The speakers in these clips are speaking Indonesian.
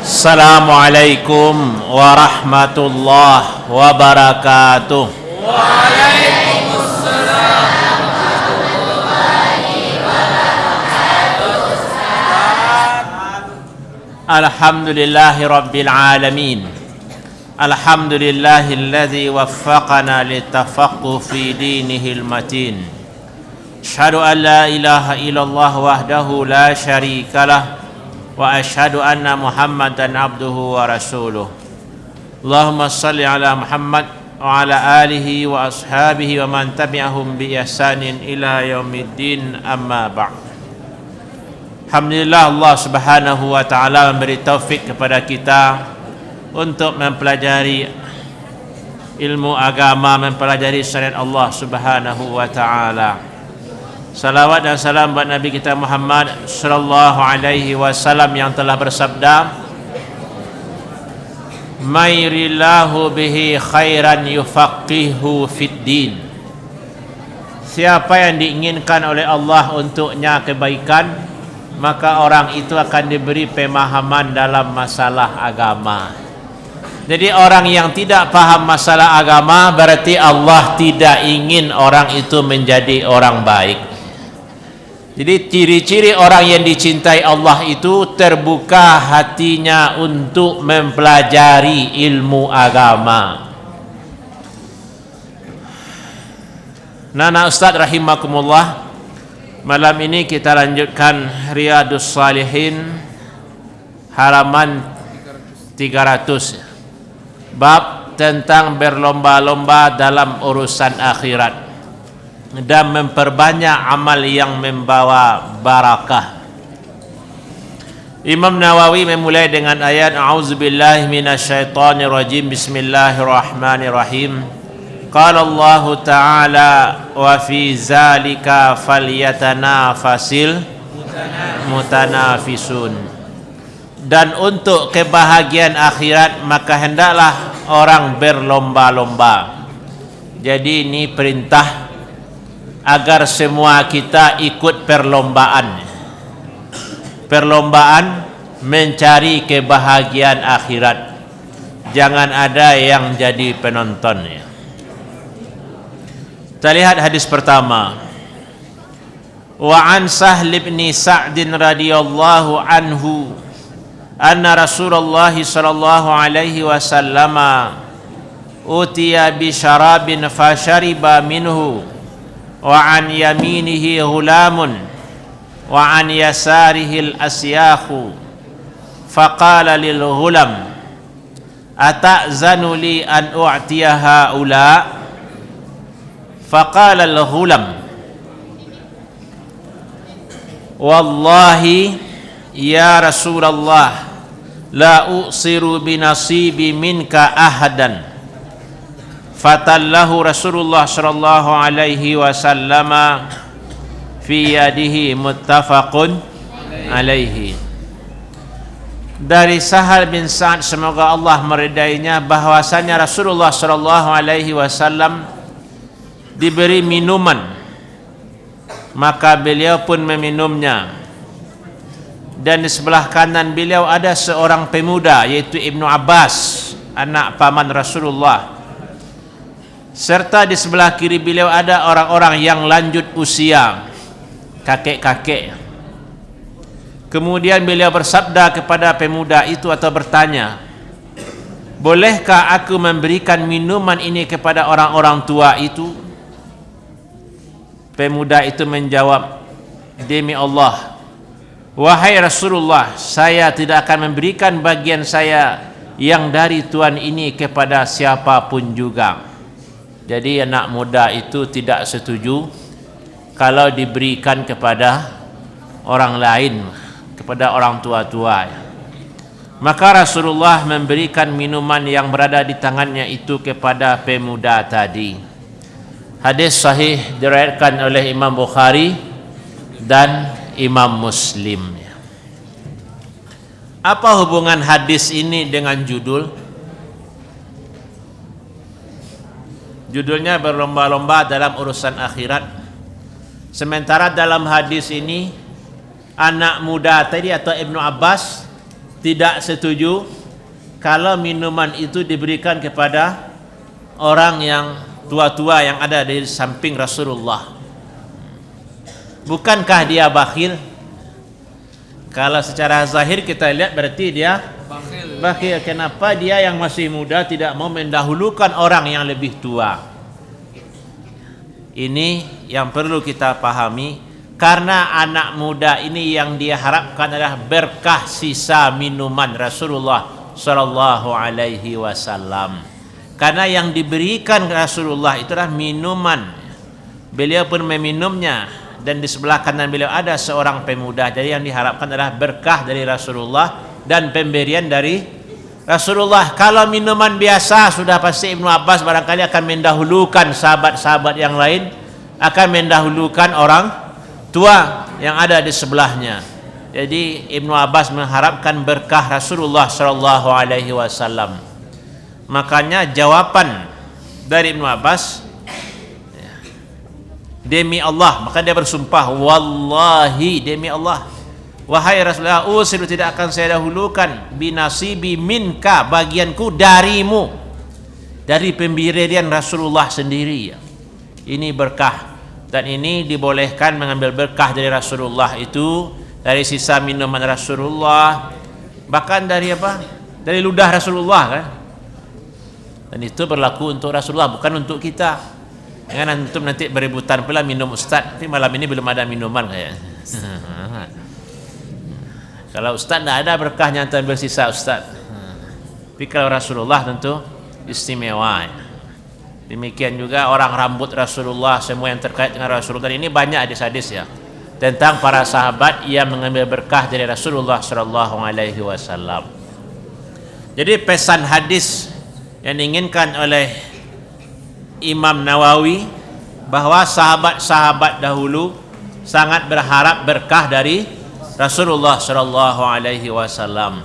Assalamualaikum warahmatullahi wabarakatuh. Waalaikumsalam warahmatullahi wabarakatuh. Alhamdulillahi rabbil alamin. Alhamdulillahilladzi waffaqana litafaqquh fi dinihil matin. Asyhadu an la ilaha illallah wahdahu la syarikalah wa asyhadu anna Muhammadan abduhu wa rasuluh. Allahumma salli ala Muhammad wa ala alihi wa ashabihi wa man tabi'ahum bi ihsanin ila yaumiddin, amma ba'd. Alhamdulillah, Allah Subhanahu wa taala memberi taufik kepada kita untuk mempelajari ilmu agama, mempelajari syariat Allah Subhanahu wa taala. Salawat dan salam buat Nabi kita Muhammad sallallahu alaihi wasallam yang telah bersabda, "Mayrillahu bihi khairan yufaqihu fid din." Siapa yang diinginkan oleh Allah untuknya kebaikan, maka orang itu akan diberi pemahaman dalam masalah agama. Jadi orang yang tidak paham masalah agama, berarti Allah tidak ingin orang itu menjadi orang baik. Jadi ciri-ciri orang yang dicintai Allah itu terbuka hatinya untuk mempelajari ilmu agama. Nana Ustaz rahimakumullah, malam ini kita lanjutkan Riyadhus Shalihin halaman 300, bab tentang berlomba-lomba dalam urusan akhirat dan memperbanyak amal yang membawa barakah. Imam Nawawi memulai dengan ayat A'udzubillahi minasyaitonirrajim. Bismillahirrahmanirrahim. Qala Allah Ta'ala wa fi zalika falyatanafasil mutanafisun. Dan untuk kebahagiaan akhirat maka hendaklah orang berlomba-lomba. Jadi ini perintah agar semua kita ikut perlombaan mencari kebahagiaan akhirat. Jangan ada yang jadi penonton ya. Kita lihat hadis pertama. Wa an Sahl bin Sa'd radhiyallahu anhu anna Rasulullah sallallahu alaihi wasallam utiya bi syarabin fashariba minhu wa an yaminihi ghulamun wa an yasarihi al-asyakhu faqala lil ghulam ata'zanu li an u'tiya haula faqala al ghulam wallahi ya Rasulullah la usiru binasibi minka ahadan. Fatallahu Rasulullah sallallahu alaihi wasallam fi yadihi, muttafaqun alaihi. Dari Sahal bin Sa'd, semoga Allah meridainya, bahwasanya Rasulullah sallallahu alaihi wasallam diberi minuman, maka beliau pun meminumnya. Dan di sebelah kanan beliau ada seorang pemuda, yaitu Ibnu Abbas, anak paman Rasulullah. Serta di sebelah kiri beliau ada orang-orang yang lanjut usia, kakek-kakek. Kemudian beliau bersabda kepada pemuda itu atau bertanya, "Bolehkah aku memberikan minuman ini kepada orang-orang tua itu?" Pemuda itu menjawab, "Demi Allah, wahai Rasulullah, saya tidak akan memberikan bagian saya yang dari Tuhan ini kepada siapapun juga." Jadi anak muda itu tidak setuju kalau diberikan kepada orang lain, kepada orang tua-tua. Maka Rasulullah memberikan minuman yang berada di tangannya itu kepada pemuda tadi. Hadis sahih diriwayatkan oleh Imam Bukhari dan Imam Muslim. Apa hubungan hadis ini dengan judul? Judulnya berlomba-lomba dalam urusan akhirat. Sementara dalam hadis ini anak muda tadi atau Ibnu Abbas tidak setuju kalau minuman itu diberikan kepada orang yang tua-tua yang ada di samping Rasulullah. Bukankah dia bakhil? Kalau secara zahir kita lihat berarti dia bakhil. Kenapa dia yang masih muda tidak mau mendahulukan orang yang lebih tua? Ini yang perlu kita pahami, karena anak muda ini yang dia harapkan adalah berkah sisa minuman Rasulullah sallallahu alaihi wasallam. Karena yang diberikan Rasulullah itulah minuman. Beliau pun meminumnya, dan di sebelah kanan beliau ada seorang pemuda. Jadi yang diharapkan adalah berkah dari Rasulullah dan pemberian dari Rasulullah. Kalau minuman biasa, sudah pasti Ibnu Abbas barangkali akan mendahulukan sahabat-sahabat yang lain, akan mendahulukan orang tua yang ada di sebelahnya. Jadi Ibnu Abbas mengharapkan berkah Rasulullah sallallahu alaihi wasallam. Makanya jawaban dari Ibnu Abbas, demi Allah, maka dia bersumpah, wallahi, demi Allah, wahai Rasulullah, usiru, tidak akan saya dahulukan binasibi minka, bagianku darimu, dari pemberian Rasulullah sendiri. Ini berkah, dan ini dibolehkan mengambil berkah dari Rasulullah itu, dari sisa minuman Rasulullah, bahkan dari apa? Dari ludah Rasulullah kan? Dan itu berlaku untuk Rasulullah, bukan untuk kita. Jangan antum nanti berebutan pula minum Ustaz, tapi malam ini belum ada minuman kayaknya. Kalau Ustaz tidak ada berkahnya, antum ambil sisa Ustaz. Tapi kalau Rasulullah tentu istimewa. Demikian juga orang rambut Rasulullah, semua yang terkait dengan Rasulullah. Dan ini banyak hadis-hadis ya tentang para sahabat yang mengambil berkah dari Rasulullah sallallahu alaihi wasallam. Jadi pesan hadis yang diinginkan oleh Imam Nawawi bahwa sahabat-sahabat dahulu sangat berharap berkah dari Rasulullah sallallahu alaihi wasallam.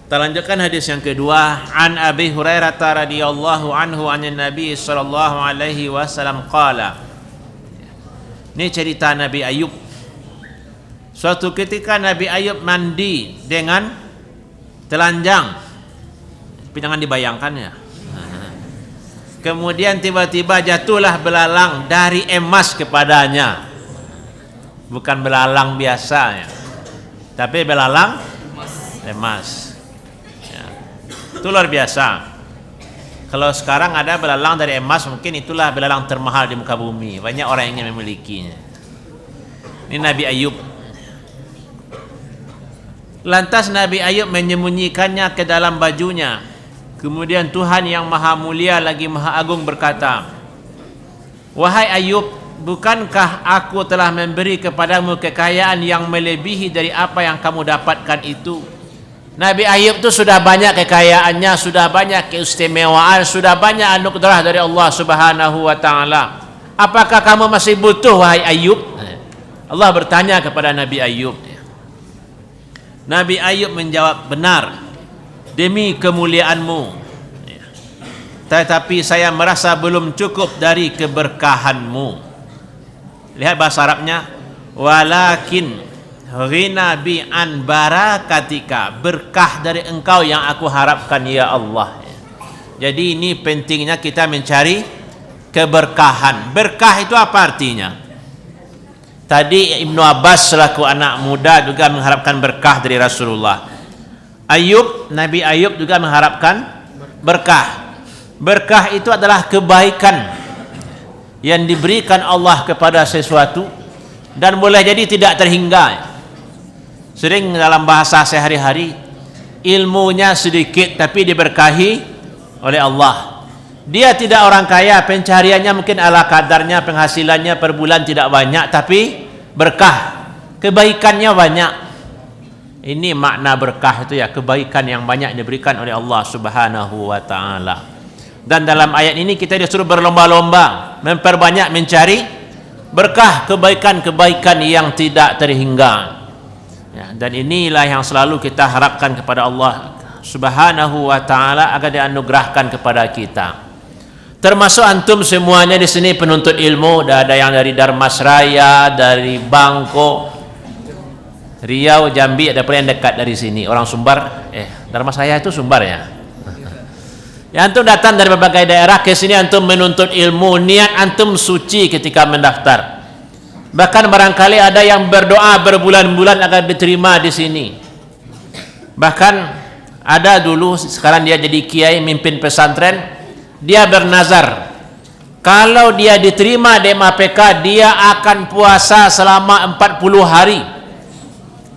Kita lanjutkan hadis yang kedua. An Abi Hurairah radhiyallahu anhu anin Nabi sallallahu alaihi wasallam qala. Ini cerita Nabi Ayub. Suatu ketika Nabi Ayub mandi dengan telanjang. Tapi jangan dibayangkan ya. Kemudian tiba-tiba jatuhlah belalang dari emas kepadanya. Bukan belalang biasa ya, tapi belalang emas ya. Itu luar biasa. Kalau sekarang ada belalang dari emas, mungkin itulah belalang termahal di muka bumi. Banyak orang yang ingin memilikinya. Ini Nabi Ayub. Lantas Nabi Ayub menyembunyikannya ke dalam bajunya. Kemudian Tuhan yang maha mulia lagi maha agung berkata, wahai Ayub, bukankah aku telah memberi kepadamu kekayaan yang melebihi dari apa yang kamu dapatkan itu? Nabi Ayub itu sudah banyak kekayaannya, sudah banyak keistimewaan, sudah banyak anugerah dari Allah subhanahu wa ta'ala. Apakah kamu masih butuh, wahai Ayub? Allah bertanya kepada Nabi Ayub. Nabi Ayub menjawab, benar, demi kemuliaanmu, tetapi saya merasa belum cukup dari keberkahanmu. Lihat bahasa Arabnya, walakin ghina bi an barakatika, berkah dari engkau yang aku harapkan ya Allah. Jadi ini pentingnya kita mencari keberkahan. Berkah itu apa artinya? Tadi Ibnu Abbas selaku anak muda juga mengharapkan berkah dari Rasulullah. Nabi Ayub juga mengharapkan berkah. Berkah itu adalah kebaikan yang diberikan Allah kepada sesuatu dan boleh jadi tidak terhingga. Sering dalam bahasa sehari-hari, ilmunya sedikit tapi diberkahi oleh Allah. Dia tidak orang kaya, pencariannya mungkin ala kadarnya, penghasilannya per bulan tidak banyak, tapi berkah, kebaikannya banyak. Ini makna berkah itu ya, kebaikan yang banyak diberikan oleh Allah subhanahu wa ta'ala. Dan dalam ayat ini kita disuruh berlomba-lomba memperbanyak mencari berkah, kebaikan-kebaikan yang tidak terhingga ya, dan inilah yang selalu kita harapkan kepada Allah subhanahu wa ta'ala agar dianugerahkan kepada kita. Termasuk antum semuanya di sini penuntut ilmu, ada yang dari Darmasraya, dari Bangko, Riau, Jambi, ada pula yang dekat dari sini. Orang Sumbar, Dharma saya itu Sumbar ya. Ya, antum datang dari berbagai daerah ke sini, antum menuntut ilmu, niat antum suci ketika mendaftar. Bahkan barangkali ada yang berdoa berbulan-bulan agar diterima di sini. Bahkan ada dulu, sekarang dia jadi kiai, mimpin pesantren, dia bernazar, kalau dia diterima di MAPK, dia akan puasa selama 40 hari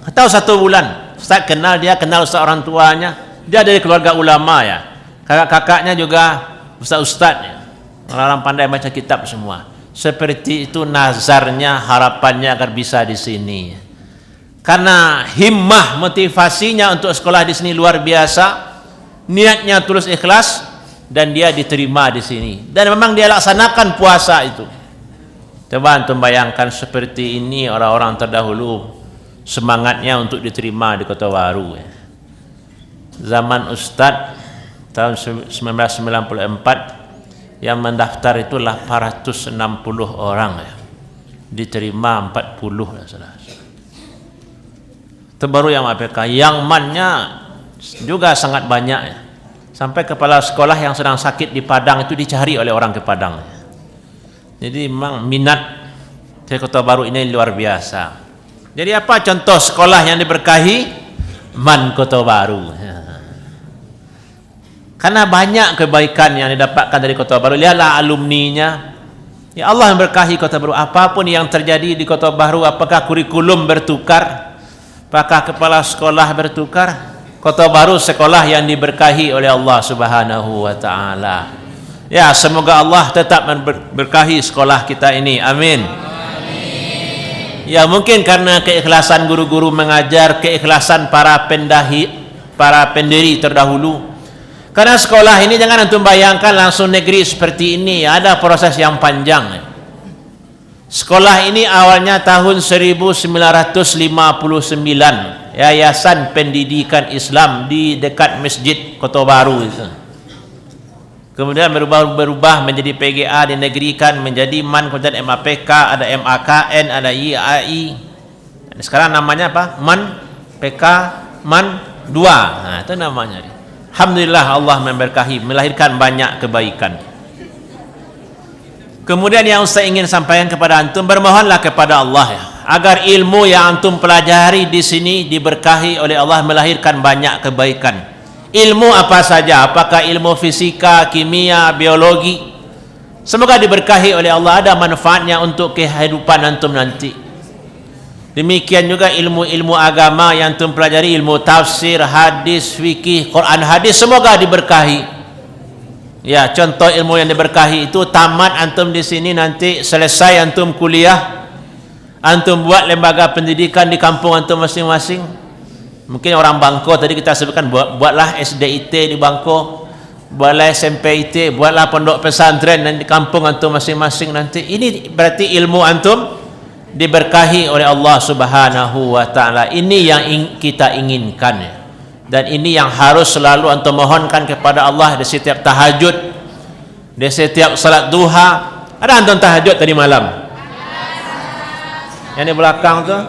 atau 1 bulan. Ustaz kenal dia, kenal ustaz orang tuanya, dia dari keluarga ulama ya, kakak-kakaknya juga ustaz-ustaz ya. Orang pandai baca kitab semua. Seperti itu nazarnya, harapannya agar bisa di sini. Karena himmah, motivasinya untuk sekolah di sini luar biasa, niatnya tulus ikhlas, dan dia diterima di sini. Dan memang dia laksanakan puasa itu. Coba antum bayangkan seperti ini orang-orang terdahulu semangatnya untuk diterima di Kota Baru. Zaman Ustadz tahun 1994 yang mendaftar itu 860 orang ya. Diterima 40 ya salah. Itu baru yang APK. Yang mannya juga sangat banyak ya. Sampai kepala sekolah yang sedang sakit di Padang itu dicari oleh orang ke Padang. Jadi memang minat di Kota Baru ini luar biasa. Jadi apa contoh sekolah yang diberkahi? Man Kota Baru. Karena banyak kebaikan yang didapatkan dari Kota Baru. Lihatlah alumninya. Ya Allah memberkahi Kota Baru. Apapun yang terjadi di Kota Baru, apakah kurikulum bertukar, apakah kepala sekolah bertukar, Kota Baru sekolah yang diberkahi oleh Allah Subhanahu wa taala. Ya, semoga Allah tetap memberkahi sekolah kita ini. Amin. Ya, mungkin karena keikhlasan guru-guru mengajar, keikhlasan para pendiri terdahulu. Karena sekolah ini jangan antum bayangkan langsung negeri seperti ini, ada proses yang panjang. Sekolah ini awalnya tahun 1959, Yayasan Pendidikan Islam di dekat Masjid Kota Baru itu. Kemudian berubah menjadi PGA, dinegerikan menjadi MAN, kemudian MAPK, ada MAKN, ada IAI. Sekarang namanya apa? MAN, PK, MAN 2. Nah, itu namanya. Alhamdulillah Allah memberkahi, melahirkan banyak kebaikan. Kemudian yang saya ingin sampaikan kepada antum, bermohonlah kepada Allah ya, agar ilmu yang antum pelajari di sini diberkahi oleh Allah, melahirkan banyak kebaikan. Ilmu apa saja, apakah ilmu fisika, kimia, biologi, semoga diberkahi oleh Allah, ada manfaatnya untuk kehidupan antum nanti. Demikian juga ilmu-ilmu agama yang antum pelajari, ilmu tafsir, hadis, fikih, Quran, hadis, semoga diberkahi. Ya, contoh ilmu yang diberkahi itu tamat antum di sini, nanti selesai antum kuliah, antum buat lembaga pendidikan di kampung antum masing-masing. Mungkin orang Bangko tadi kita sebutkan, buatlah SDIT di Bangko, buatlah SMPIT, buatlah pondok pesantren dan di kampung antum masing-masing nanti. Ini berarti ilmu antum diberkahi oleh Allah Subhanahu wa taala. Ini yang kita inginkan ya. Dan ini yang harus selalu antum mohonkan kepada Allah di setiap tahajud, di setiap salat duha. Ada antum tahajud tadi malam? Yang di belakang tuh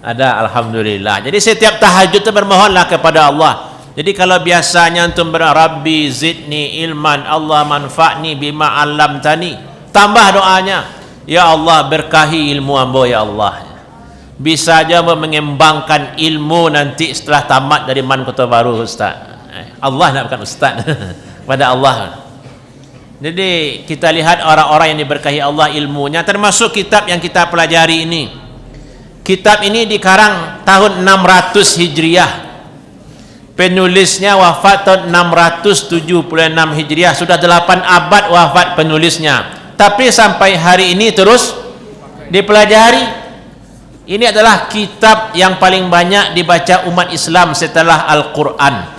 ada, alhamdulillah. Jadi setiap tahajud itu bermohonlah kepada Allah. Jadi kalau biasanya antum Rabbi zidni ilman, Allah manfa'ni bima 'allamtani, tambah doanya, ya Allah berkahi ilmu hamba ya Allah. Bisa aja mengembangkan ilmu nanti setelah tamat dari Man Kota Baru Ustaz. Allah nak bukan Ustaz. Pada Allah. Jadi kita lihat orang-orang yang diberkahi Allah ilmunya, termasuk kitab yang kita pelajari ini. Kitab ini dikarang tahun 600 Hijriah. Penulisnya wafat tahun 676 Hijriah. Sudah 8 abad wafat penulisnya. Tapi sampai hari ini terus dipelajari. Ini adalah kitab yang paling banyak dibaca umat Islam setelah Al-Quran.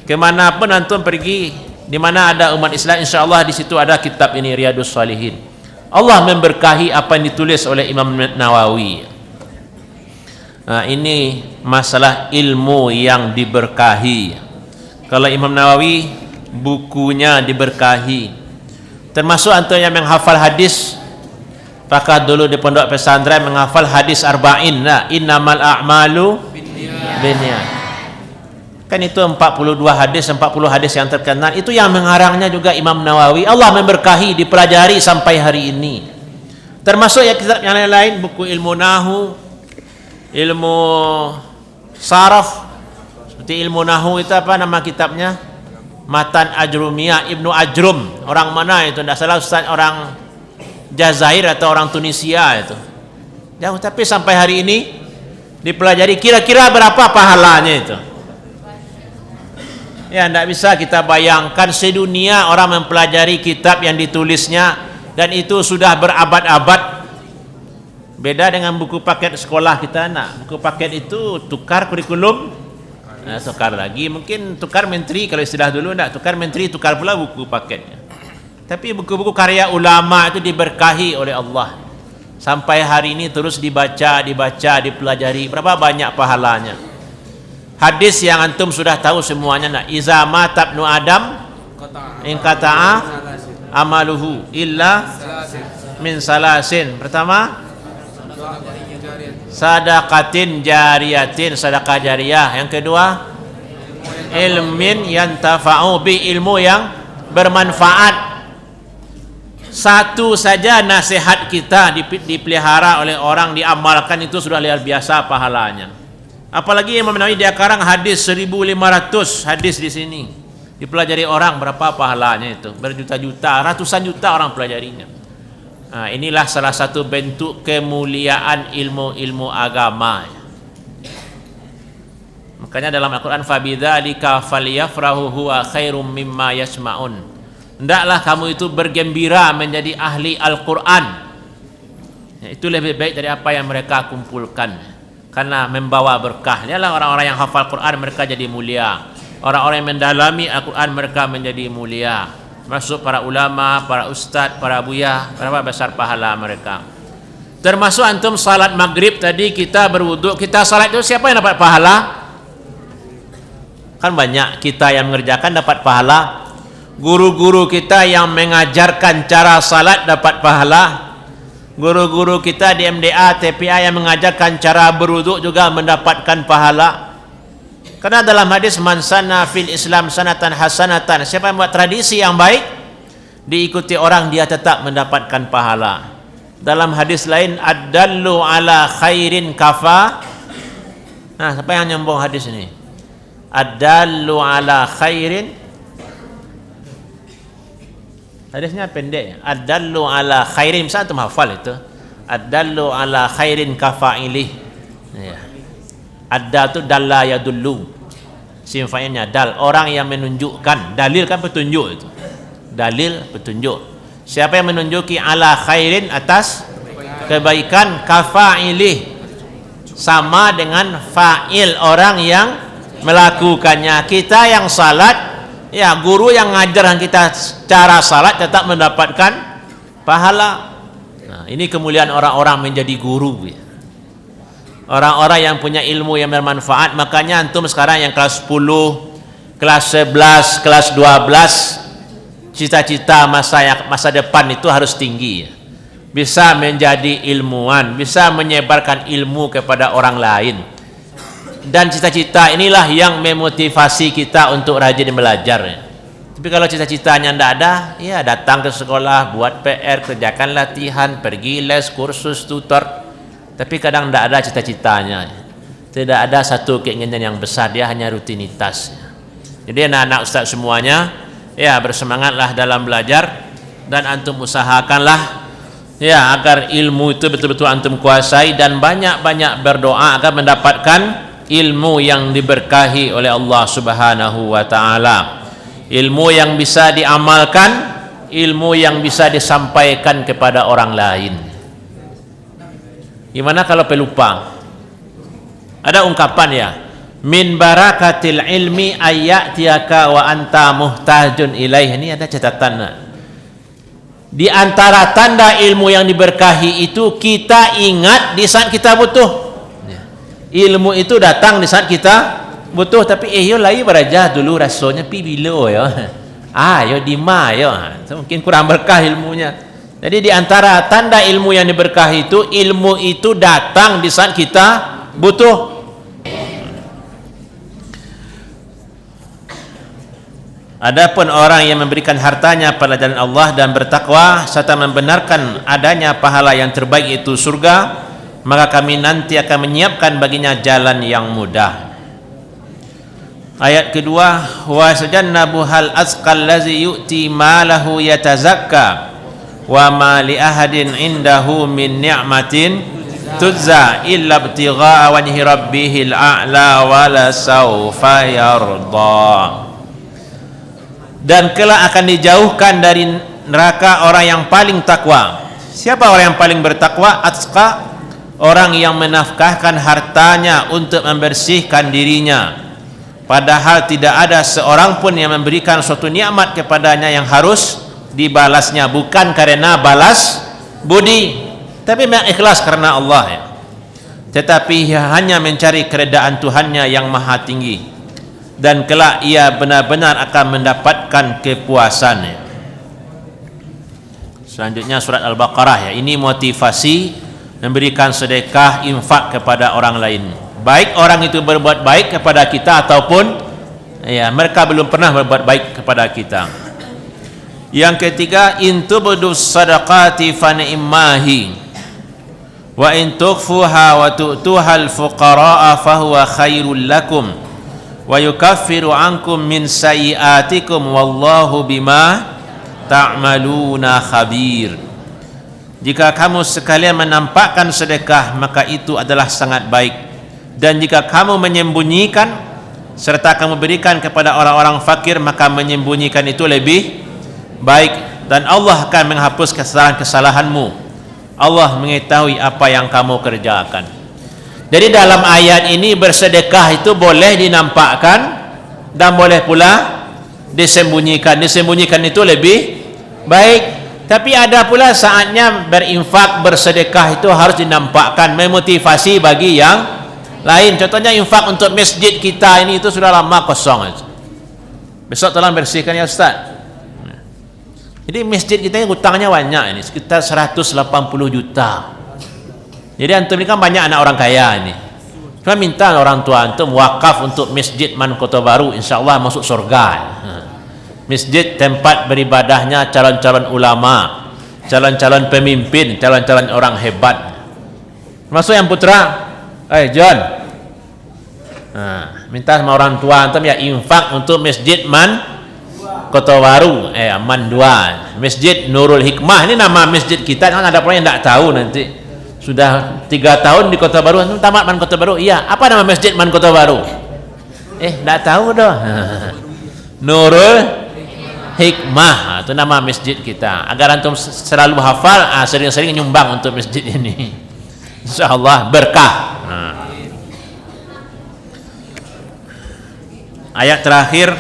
Kemanapun antum pergi, di mana ada umat Islam, insya Allah di situ ada kitab ini, Riyadhus Shalihin. Allah memberkahi apa yang ditulis oleh Imam Nawawi. Nah, ini masalah ilmu yang diberkahi. Kalau Imam Nawawi bukunya diberkahi. Termasuk antum yang menghafal hadis, Apakah dulu di pondok pesantren menghafal hadis arba'in? Nah, innamal a'malu binniyat. Kan itu 42 hadis, 40 hadis yang terkenal. Itu yang mengarangnya juga Imam Nawawi. Allah memberkahi, dipelajari sampai hari ini. Termasuk ya kitab yang lain, buku ilmu nahu, ilmu saraf. Seperti ilmu nahu itu apa nama kitabnya? Matan Ajrumiyah, Ibnu Ajrum. Orang mana itu? Tidak salah Ustaz, orang Jazair atau orang Tunisia itu. Jauh, tapi sampai hari ini dipelajari. Kira-kira berapa pahalanya itu? Ya, tidak bisa kita bayangkan sedunia orang mempelajari kitab yang ditulisnya, dan itu sudah berabad-abad. Beda dengan buku paket sekolah kita. Nah, buku paket itu tukar kurikulum, tukar lagi, mungkin tukar menteri kalau istilah dulu, tidak tukar menteri, tukar pula buku paketnya. Tapi buku-buku karya ulama itu diberkahi oleh Allah. Sampai hari ini terus dibaca, dipelajari. Berapa banyak pahalanya. Hadis yang antum sudah tahu semuanya. Nah, iza mata ibnu Adam in qata'a amaluhu illa min salasin. Pertama, sadaqatin jariyatin, sedekah jariyah. Yang kedua, ilmin yantafa'u bi, ilmu yang bermanfaat. Satu saja nasihat kita dipelihara oleh orang, diamalkan, itu sudah luar biasa pahalanya. Apalagi yang Imam Nawawi dia karang hadis 1500 hadis di sini. Dipelajari orang, berapa pahalanya itu? Berjuta-juta, ratusan juta orang pelajarinya. Nah, inilah salah satu bentuk kemuliaan ilmu-ilmu agama. Makanya dalam Al-Quran, fabidzalika falyafrahu huwa khairum mimma yasma'un. Hendaklah kamu itu bergembira menjadi ahli Al-Quran. Ya, itu lebih baik dari apa yang mereka kumpulkan, karena membawa berkah. Ialah orang-orang yang hafal Quran, mereka jadi mulia. Orang-orang yang mendalami Al-Quran, mereka menjadi mulia. Masuk para ulama, para ustadz, para buya, berapa besar pahala mereka. Termasuk antum salat maghrib tadi, kita berwuduk, kita salat itu, siapa yang dapat pahala? Kan banyak kita yang mengerjakan dapat pahala. Guru-guru kita yang mengajarkan cara salat dapat pahala. Guru-guru kita di MDA, TPA yang mengajarkan cara berwuduk juga mendapatkan pahala. Karena dalam hadis, man sanna fil Islam sanatan hasanatan, siapa yang buat tradisi yang baik diikuti orang, dia tetap mendapatkan pahala. Dalam hadis lain, ad-dallu ala khairin kafa. Nah, siapa yang nyambung hadis ini? Ad-dallu ala khairin, hadisnya pendek. Ad-dallu ala khairin, misalnya antum hafal itu. Ad-dallu ala khairin kafa'ilih. Ya. Ad-dal itu dalla yadullu. Simfainya dal, orang yang menunjukkan. Dalil kan petunjuk itu. Dalil petunjuk. Siapa yang menunjuki ala khairin, atas kebaikan, kafa'ilih, sama dengan fa'il, orang yang melakukannya. Kita yang salat, ya, guru yang ngajarkan kita cara salat tetap mendapatkan pahala. Nah, ini kemuliaan orang-orang menjadi guru, ya. Orang-orang yang punya ilmu yang bermanfaat. Makanya antum sekarang yang kelas 10, kelas 11, kelas 12, cita-cita masa depan itu harus tinggi, ya. Bisa menjadi ilmuwan, bisa menyebarkan ilmu kepada orang lain. Dan cita-cita inilah yang memotivasi kita untuk rajin belajar, ya. Tapi kalau cita-citanya tidak ada, ya datang ke sekolah, buat PR, kerjakan latihan, pergi les, kursus, tutor. Tapi kadang tidak ada cita-citanya, ya. Tidak ada satu keinginan yang besar, dia hanya rutinitas, ya. Jadi anak-anak ustaz semuanya, ya, bersemangatlah dalam belajar, dan antum usahakanlah, ya, agar ilmu itu betul-betul antum kuasai, dan banyak-banyak berdoa agar mendapatkan ilmu yang diberkahi oleh Allah Subhanahu wa taala. Ilmu yang bisa diamalkan, ilmu yang bisa disampaikan kepada orang lain. Gimana kalau pelupa? Ada ungkapan, ya, min barakatil ilmi ayyatiyaka wa anta muhtajun ilaih. Ini ada catatan. Di antara tanda ilmu yang diberkahi itu, kita ingat di saat kita butuh. Ilmu itu datang di saat kita butuh. Tapi yo lagi beraja dulu rasanya pi bilo yo. Yo di ma yo. Mungkin kurang berkah ilmunya. Jadi di antara tanda ilmu yang diberkahi itu, ilmu itu datang di saat kita butuh. Adapun orang yang memberikan hartanya pada jalan Allah dan bertakwa serta membenarkan adanya pahala yang terbaik itu surga, maka kami nanti akan menyiapkan baginya jalan yang mudah. Ayat kedua, wa sajannabu hal azqal ladzi yu'ti malahu yatazakka wa ma li ahadin indahu min ni'matin tujza illa ibtigha'a wajhi rabbihil a'la wa la sawfa yarda. Dan kelak akan dijauhkan dari neraka orang yang paling takwa. Siapa orang yang paling bertakwa? Atqa, orang yang menafkahkan hartanya untuk membersihkan dirinya, padahal tidak ada seorang pun yang memberikan suatu nikmat kepadanya yang harus dibalasnya, bukan karena balas budi, tapi memang ikhlas karena Allah ya. Tetapi hanya mencari keredaan Tuhannya yang maha tinggi, dan kelak ia benar-benar akan mendapatkan kepuasan. Selanjutnya surat Al-Baqarah ya. Ini motivasi memberikan sedekah, infak kepada orang lain, baik orang itu berbuat baik kepada kita ataupun ya mereka belum pernah berbuat baik kepada kita. Yang ketiga, in tubdu sadaqati fa ni'mahi wa in tukhfuha wa tu'tuha al-fuqara'a fa huwa khairul lakum wa yukaffiru ankum min sayyi'atikum wallahu bima ta'maluna khabir. Jika kamu sekalian menampakkan sedekah, maka itu adalah sangat baik, dan jika kamu menyembunyikan serta kamu berikan kepada orang-orang fakir, maka menyembunyikan itu lebih baik, dan Allah akan menghapus kesalahan-kesalahanmu. Allah mengetahui apa yang kamu kerjakan. Jadi dalam ayat ini bersedekah itu boleh dinampakkan dan boleh pula disembunyikan. Disembunyikan itu lebih baik. Tapi ada pula saatnya berinfak, bersedekah itu harus dinampakkan, memotivasi bagi yang lain. Contohnya infak untuk masjid kita ini itu sudah lama kosong. Besok tolong bersihkan ya Ustaz. Jadi masjid kita ini hutangnya banyak ini, sekitar 180 juta. Jadi antum ini kan banyak anak orang kaya ini. Cuma minta orang tua antum wakaf untuk Masjid Man Kota Baru, insyaallah masuk surga. Masjid tempat beribadahnya calon-calon ulama, calon-calon pemimpin, calon-calon orang hebat. Masuk yang putra, John. Minta sama orang tua antum ya infak untuk Masjid Man Kota Baru, Man 2. Masjid Nurul Hikmah, ini nama masjid kita, kan ada orang yang tidak tahu nanti. Sudah 3 tahun di Kota Baru, tamat Man Kota Baru. Iya, apa nama Masjid Man Kota Baru? Tidak tahu dah. Nurul Hikmah, itu nama masjid kita. Agar antum selalu hafal, sering-sering nyumbang untuk masjid ini. Insyaallah berkah. Ayat terakhir,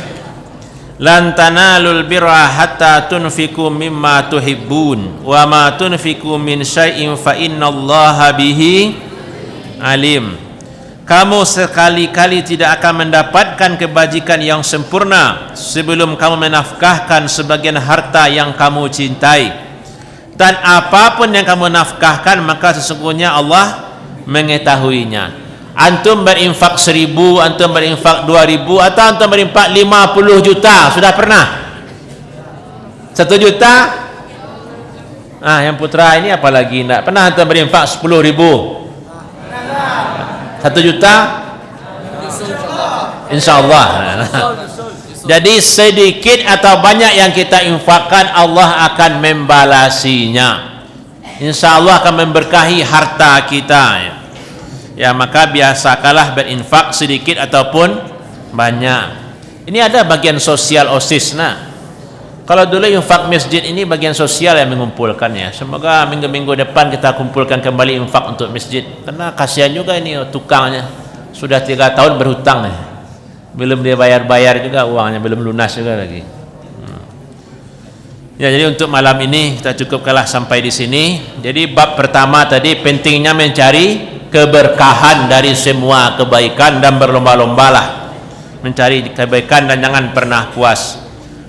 lan tanalul birra hatta tunfiku mimma tuhibbun wa ma tunfiku min syai'in fa innallaha bihi alim. Kamu sekali-kali tidak akan mendapatkan kebajikan yang sempurna sebelum kamu menafkahkan sebagian harta yang kamu cintai, dan apapun yang kamu nafkahkan maka sesungguhnya Allah mengetahuinya. Antum berinfak 1.000, antum berinfak 2.000, atau antum berinfak 50 juta, sudah pernah? 1 juta? Yang putra ini apalagi tidak pernah antum berinfak 10.000? 1 juta? Insyaallah. Jadi sedikit atau banyak yang kita infakkan, Allah akan membalasinya. Insyaallah akan memberkahi harta kita. Ya, maka biasakanlah berinfak sedikit ataupun banyak. Ini ada bagian sosial OSIS. Kalau dulu infak masjid ini bagian sosial yang mengumpulkannya. Semoga minggu-minggu depan kita kumpulkan kembali infak untuk masjid. Karena kasihan juga ini tukangnya. Sudah 3 tahun berhutang. Belum dia bayar-bayar juga uangnya, belum lunas juga lagi. Ya, jadi untuk malam ini kita cukupkanlah sampai di sini. Jadi bab pertama tadi pentingnya mencari keberkahan dari semua kebaikan dan berlomba-lombalah mencari kebaikan dan jangan pernah puas.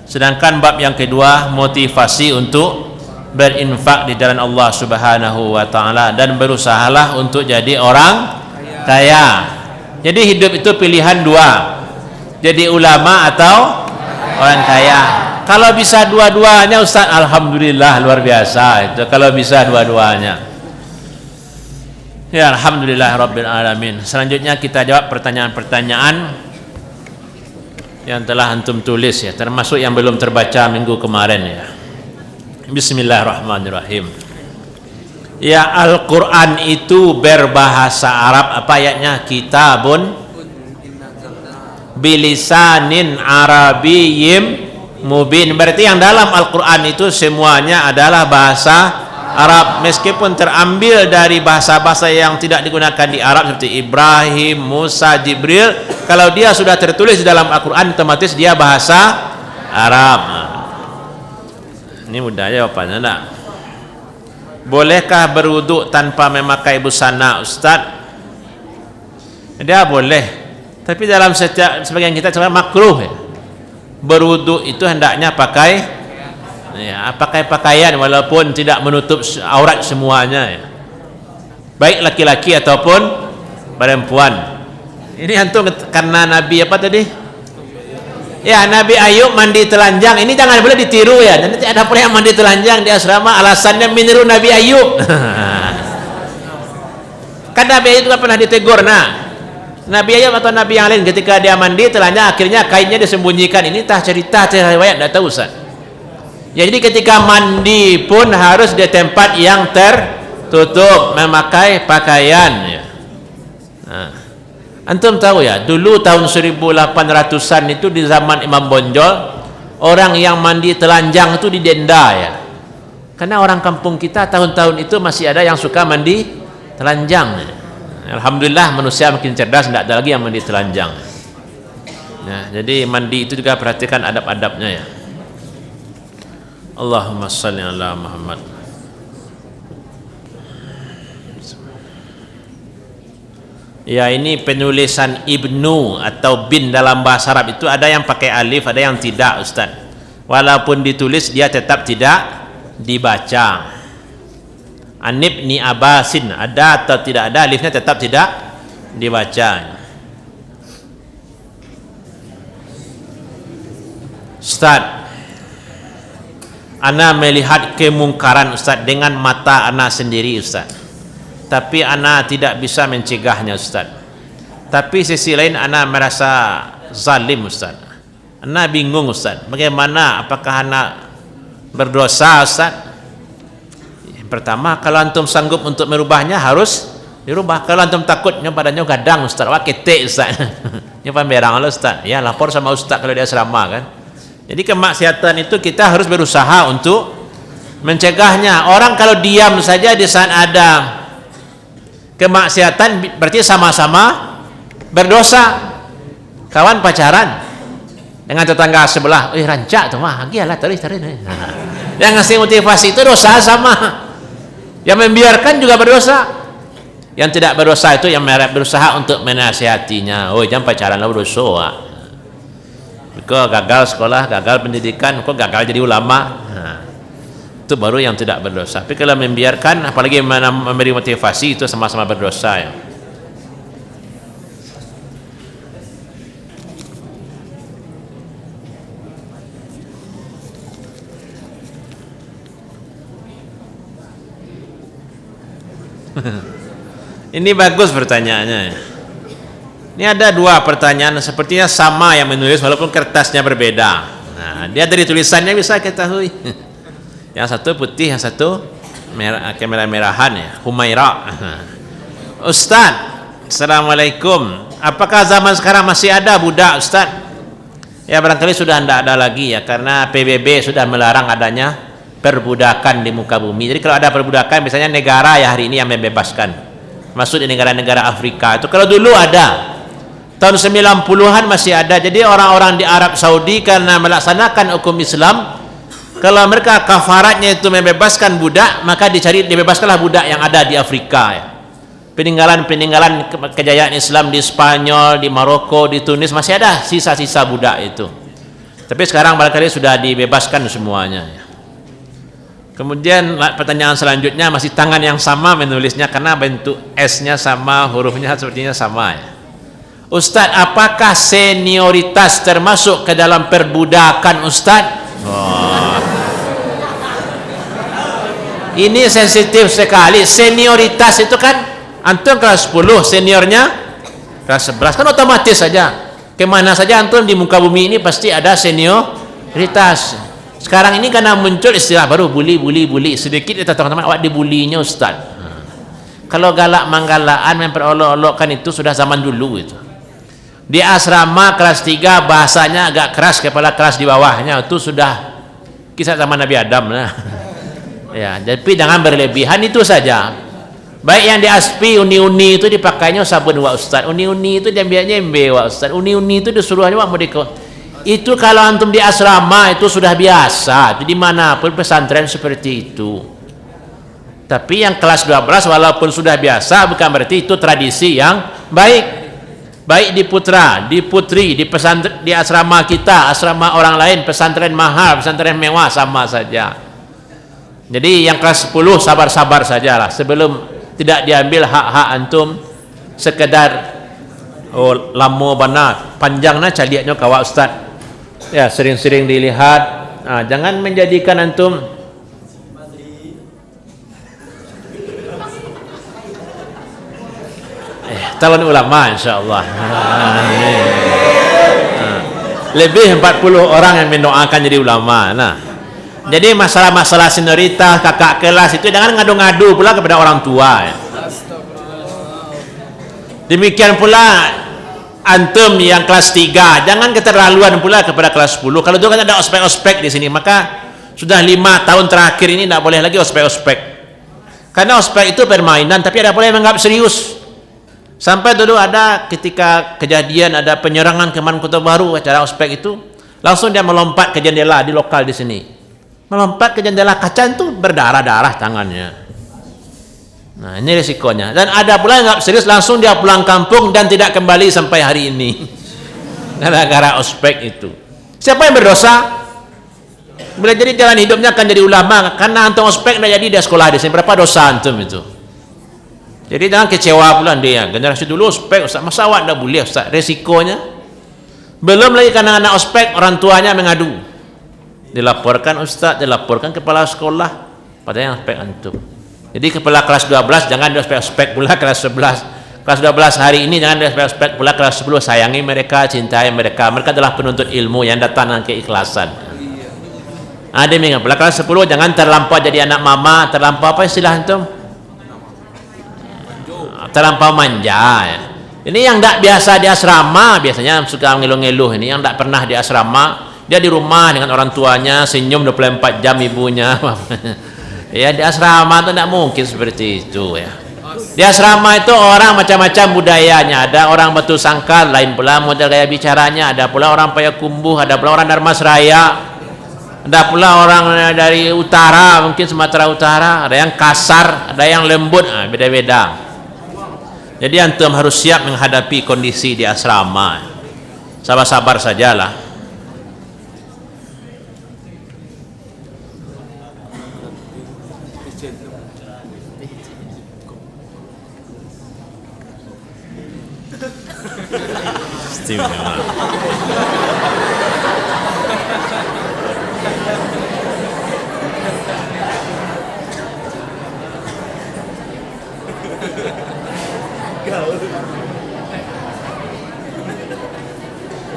Sedangkan bab yang kedua motivasi untuk berinfak di jalan Allah Subhanahu wa taala, dan berusahalah untuk jadi orang kaya. Jadi hidup itu pilihan dua, jadi ulama atau orang kaya. Kalau bisa dua-duanya Ustaz, alhamdulillah, luar biasa itu kalau bisa dua-duanya. Ya, alhamdulillah rabbil alamin. Selanjutnya kita jawab pertanyaan-pertanyaan yang telah antum tulis ya, termasuk yang belum terbaca minggu kemarin ya. Bismillahirrahmanirrahim. Ya, Al-Quran itu berbahasa Arab. Apa ayatnya? Kitabun bilisanin arabiyyim mubin. Berarti yang dalam Al-Quran itu semuanya adalah bahasa Arab, meskipun terambil dari bahasa-bahasa yang tidak digunakan di Arab seperti Ibrahim, Musa, Jibril. Kalau dia sudah tertulis di dalam Al-Quran, otomatis dia bahasa Arab. Ini mudah jawabannya enggak? Bolehkah berwuduk tanpa memakai busana, Ustaz? Dia boleh, tapi dalam sebagian kita cakap makruh ya. Berwuduk itu hendaknya pakai ya, pakai pakaian walaupun tidak menutup aurat semuanya ya. Baik laki-laki ataupun perempuan. Ini antum karena Nabi apa tadi? Ya, Nabi Ayub mandi telanjang. Ini jangan boleh ditiru ya. Nanti ada pula yang mandi telanjang di asrama, alasannya meniru Nabi Ayub. Kan Nabi Ayub juga pernah ditegur. Nah, Nabi Ayub atau Nabi yang lain ketika dia mandi telanjang, akhirnya kainnya disembunyikan. Ini tah cerita, riwayat, tidak tahu Ustaz. Ya, jadi ketika mandi pun harus di tempat yang tertutup, memakai pakaian ya. Nah, antum tahu ya, dulu tahun 1800-an itu di zaman Imam Bonjol, orang yang mandi telanjang itu didenda ya. Karena orang kampung kita tahun-tahun itu masih ada yang suka mandi telanjang ya. Alhamdulillah manusia makin cerdas, tidak ada lagi yang mandi telanjang. Nah, jadi mandi itu juga perhatikan adab-adabnya ya. Allahumma shalli ala Muhammad. Ya, ini penulisan ibnu atau bin dalam bahasa Arab itu ada yang pakai alif, ada yang tidak Ustaz. Walaupun ditulis dia tetap tidak dibaca. Anib ni abasin, ada atau tidak ada alifnya tetap tidak dibaca. Ustaz, ana melihat kemungkaran Ustaz dengan mata ana sendiri Ustaz, tapi ana tidak bisa mencegahnya Ustaz. Tapi sisi lain ana merasa zalim Ustaz. Ana bingung Ustaz, bagaimana, apakah ana berdosa Ustaz? Pertama, kalau antum sanggup untuk merubahnya harus dirubah. Kalau antum takutnya badannya gadang Ustaz, wah ketek Ustaz. Ini pemberang Ustaz. Ya, lapor sama Ustaz kalau dia asrama kan. Jadi kemaksiatan itu kita harus berusaha untuk mencegahnya. Orang kalau diam saja di saat ada kemaksiatan berarti sama-sama berdosa. Kawan pacaran dengan tetangga sebelah, rancak tuh mah, gialah tarik. Yang ngasih motivasi itu dosa sama. Yang membiarkan juga berdosa. Yang tidak berdosa itu yang berusaha untuk menasihatinya. Oh, jangan pacaran lah, berdosa. Kok gagal sekolah, gagal pendidikan, kok gagal jadi ulama. Nah, itu baru yang tidak berdosa. Tapi kalau membiarkan, apalagi memberi motivasi, itu sama-sama berdosa ya. Ini bagus pertanyaannya. Ini ada dua pertanyaan sepertinya sama yang menulis walaupun kertasnya berbeda. Nah, dia dari tulisannya bisa ketahui. Yang satu putih, yang satu merah, kemerah-merahan ya. Humaira. Ustaz, assalamualaikum. Apakah zaman sekarang masih ada budak Ustaz? Ya, barangkali sudah tidak ada lagi ya, karena PBB sudah melarang adanya perbudakan di muka bumi. Jadi kalau ada perbudakan biasanya negara ya hari ini yang membebaskan. Masuk di negara-negara Afrika itu. Kalau dulu ada tahun 90-an masih ada. Jadi orang-orang di Arab Saudi karena melaksanakan hukum Islam, kalau mereka kafaratnya itu membebaskan budak, maka dibebaskanlah budak yang ada di Afrika ya. Peninggalan-peninggalan kejayaan Islam di Spanyol, di Maroko, di Tunis masih ada sisa-sisa budak itu. Tapi sekarang barangkali sudah dibebaskan semuanya ya. Kemudian pertanyaan selanjutnya masih tangan yang sama menulisnya karena bentuk S-nya sama, hurufnya sepertinya sama ya. Ustadz, apakah senioritas termasuk ke dalam perbudakan Ustadz? Oh. Ini sensitif sekali. Senioritas itu kan antum kelas 10, seniornya kelas 11, kan otomatis saja. Kemana saja antum di muka bumi ini pasti ada senioritas. Sekarang ini karena muncul istilah baru bully. Sedikit kita teman-teman awak dibulinya Ustaz. Kalau galak manggalaan memperolok-olokkan itu sudah zaman dulu itu. Di asrama kelas 3 bahasanya agak keras kepala kelas di bawahnya, itu sudah kisah zaman Nabi Adam lah. Ya, tapi jangan berlebihan itu saja. Baik yang di aspi uni-uni itu dipakainya sabun wa Ustaz. Uni-uni itu diambilnya embe wa Ustaz. Uni-uni itu disuruhnya wa mudiko. Itu kalau antum di asrama itu sudah biasa. Itu dimanapun pesantren seperti itu. Tapi yang kelas 12 walaupun sudah biasa bukan berarti itu tradisi yang baik. Baik di putra, di putri, di pesantren, di asrama kita, asrama orang lain, pesantren mahal, pesantren mewah sama saja. Jadi yang kelas 10 sabar-sabar sajalah sebelum tidak diambil hak-hak antum sekedar lamo bana panjangnya caliaknya kawa Ustaz. Ya, sering-sering dilihat. Nah, jangan menjadikan antum calon ulama insyaallah. Lebih 40 orang yang mendoakan jadi ulama. Nah, jadi masalah-masalah senioritas, kakak kelas itu jangan ngadu-ngadu pula kepada orang tua. Demikian pula antum yang kelas 3, jangan keterlaluan pula kepada kelas 10. Kalau itu kan ada ospek-ospek di sini, maka sudah 5 tahun terakhir ini tidak boleh lagi ospek-ospek. Karena ospek itu permainan, tapi ada pula yang menganggap serius. Sampai dulu ada ketika kejadian ada penyerangan Kemang Kota Baru acara ospek itu, langsung dia melompat ke jendela di lokal di sini. Melompat ke jendela kaca itu berdarah-darah tangannya. Nah, ini risikonya. Dan ada pula yang nggak serius langsung dia pulang kampung dan tidak kembali sampai hari ini. Gara-gara ospek itu. Siapa yang berdosa? Boleh jadi jalan hidupnya akan jadi ulama karena antum ospek tidak jadi dia sekolah di sini. Berapa dosa antum itu? Jadi jangan kecewa pula dia. Generasi dulu ospek Ustaz, masa awak tidak boleh Ustaz? Resikonya belum lagi karena anak ospek orang tuanya mengadu. Dilaporkan Ustaz, dilaporkan kepala sekolah padahal yang ospek antum. Jadi kepala kelas 12 jangan ospek pula kelas 11. Kelas 12 hari ini jangan ospek pula kelas 10. Sayangi mereka, cintai mereka. Mereka adalah penuntut ilmu yang datang dengan keikhlasan. Ada yang pula kelas 10 jangan terlampau jadi anak mama, terlampau apa istilah antum? Terlampau manja ya. Ini yang tidak biasa di asrama, biasanya suka ngeluh-ngeluh ini yang tidak pernah di asrama, dia di rumah dengan orang tuanya senyum 24 jam ibunya. Ya di asrama itu tidak mungkin seperti itu ya. Di asrama itu orang macam-macam budayanya, ada orang batu sangkal, lain pula model gaya bicaranya, ada pula orang Payakumbuh, ada pula orang Dharmasraya, ada pula orang dari utara, mungkin Sumatera Utara, ada yang kasar, ada yang lembut, beda-beda. Jadi antum harus siap menghadapi kondisi di asrama. Sabar-sabar sajalah. Istimewa.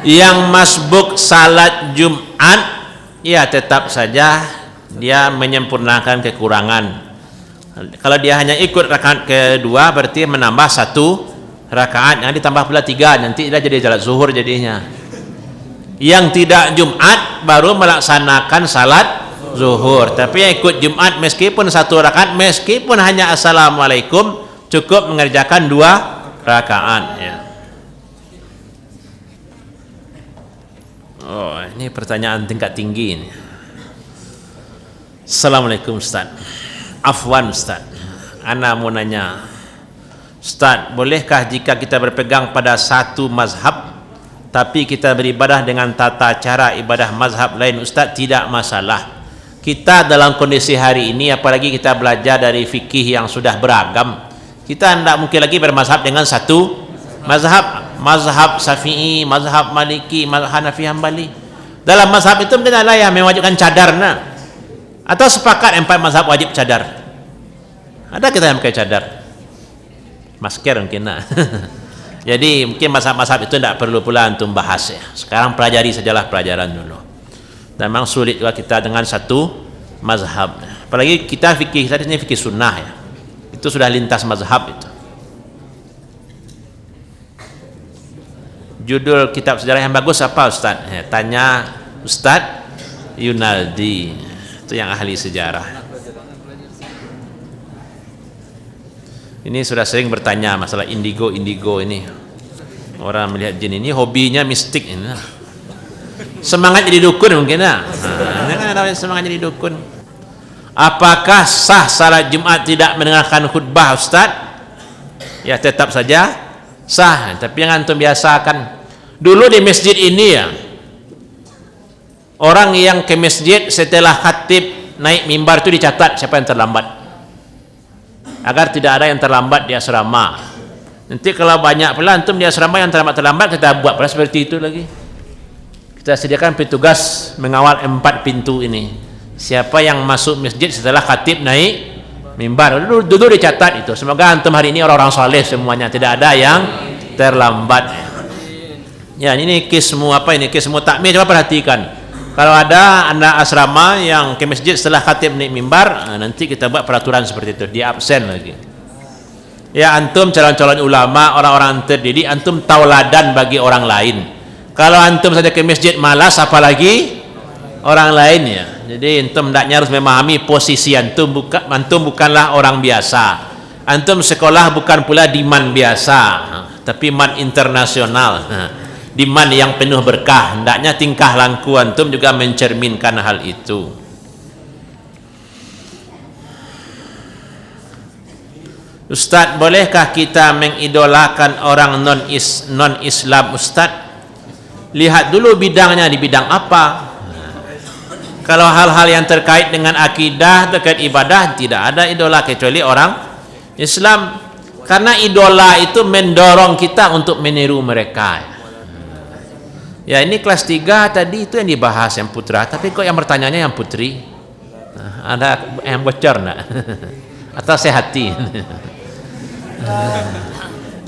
Yang masbuk salat Jumat, ya tetap saja dia menyempurnakan kekurangan. Kalau dia hanya ikut rakaat kedua berarti menambah 1 rakaat, yang ditambah pula 3, nanti dia jadi salat zuhur jadinya. Yang tidak Jumat baru melaksanakan salat zuhur, tapi yang ikut Jumat meskipun 1 rakaat, meskipun hanya assalamualaikum, cukup mengerjakan 2 rakaat ya. Oh, ini pertanyaan tingkat tinggi ini. Assalamualaikum Ustaz. Afwan Ustaz, ana mau nanya Ustaz, bolehkah jika kita berpegang pada satu mazhab tapi kita beribadah dengan tata cara ibadah mazhab lain Ustaz? Tidak masalah. Kita dalam kondisi hari ini, apalagi kita belajar dari fikih yang sudah beragam, kita tidak mungkin lagi bermazhab dengan satu mazhab. Mazhab Syafi'i, mazhab Maliki, mazhab Hanafi, Hambali. Dalam mazhab itu mungkin ada yang mewajibkan cadar, atau sepakat 4 mazhab wajib cadar. Ada kita yang pakai cadar, masker mungkin. Jadi mungkin mazhab-mazhab itu tidak perlu pula antum bahas ya. Sekarang pelajari sajalah pelajaran dulu. Dan memang sulit juga kita dengan satu mazhab. Apalagi kita fikih, tadi ini fikih sunnah ya. Itu sudah lintas mazhab itu. Judul kitab sejarah yang bagus apa Ustaz? Ya, tanya Ustaz Yunaldi. Itu yang ahli sejarah. Ini sudah sering bertanya masalah indigo ini. Orang melihat jin ini hobinya mistik ini. Semangat jadi dukun mungkin ini kan ada semangat jadi dukun. Apakah sah salat Jumat tidak mendengarkan khutbah Ustaz? Ya tetap saja sah, tapi yang antum biasakan. Dulu di masjid ini ya, orang yang ke masjid setelah khatib naik mimbar itu dicatat siapa yang terlambat, agar tidak ada yang terlambat di asrama. Nanti kalau banyak pula antum di asrama yang terlambat kita buat pula seperti itu lagi. Kita sediakan petugas mengawal 4 pintu ini. Siapa yang masuk masjid setelah khatib naik mimbar, dulu dicatat itu. Semoga antum hari ini orang-orang soleh semuanya, tidak ada yang terlambat. Ya ini kismu apa ini? Kismu takmir, coba perhatikan. Kalau ada anak asrama yang ke masjid setelah khatib naik mimbar, nanti kita buat peraturan seperti itu, dia absen lagi. Ya antum calon-calon ulama, orang-orang terdidik, antum tauladan bagi orang lain. Kalau antum saja ke masjid malas, apalagi orang lain ya. Jadi antum hendaknya harus memahami posisi antum, bukanlah orang biasa. Antum sekolah bukan pula di man biasa, tapi man internasional. Di man yang penuh berkah. Hendaknya tingkah laku antum juga mencerminkan hal itu. Ustaz, bolehkah kita mengidolakan orang non-Islam Ustaz? Lihat dulu bidangnya, di bidang apa. Kalau hal-hal yang terkait dengan akidah, terkait ibadah, tidak ada idola kecuali orang Islam. Karena idola itu mendorong kita untuk meniru mereka. Ya ini kelas 3 tadi itu yang dibahas yang putra, tapi kok yang bertanyanya yang putri? Ada yang bocor enggak? Atau sehati?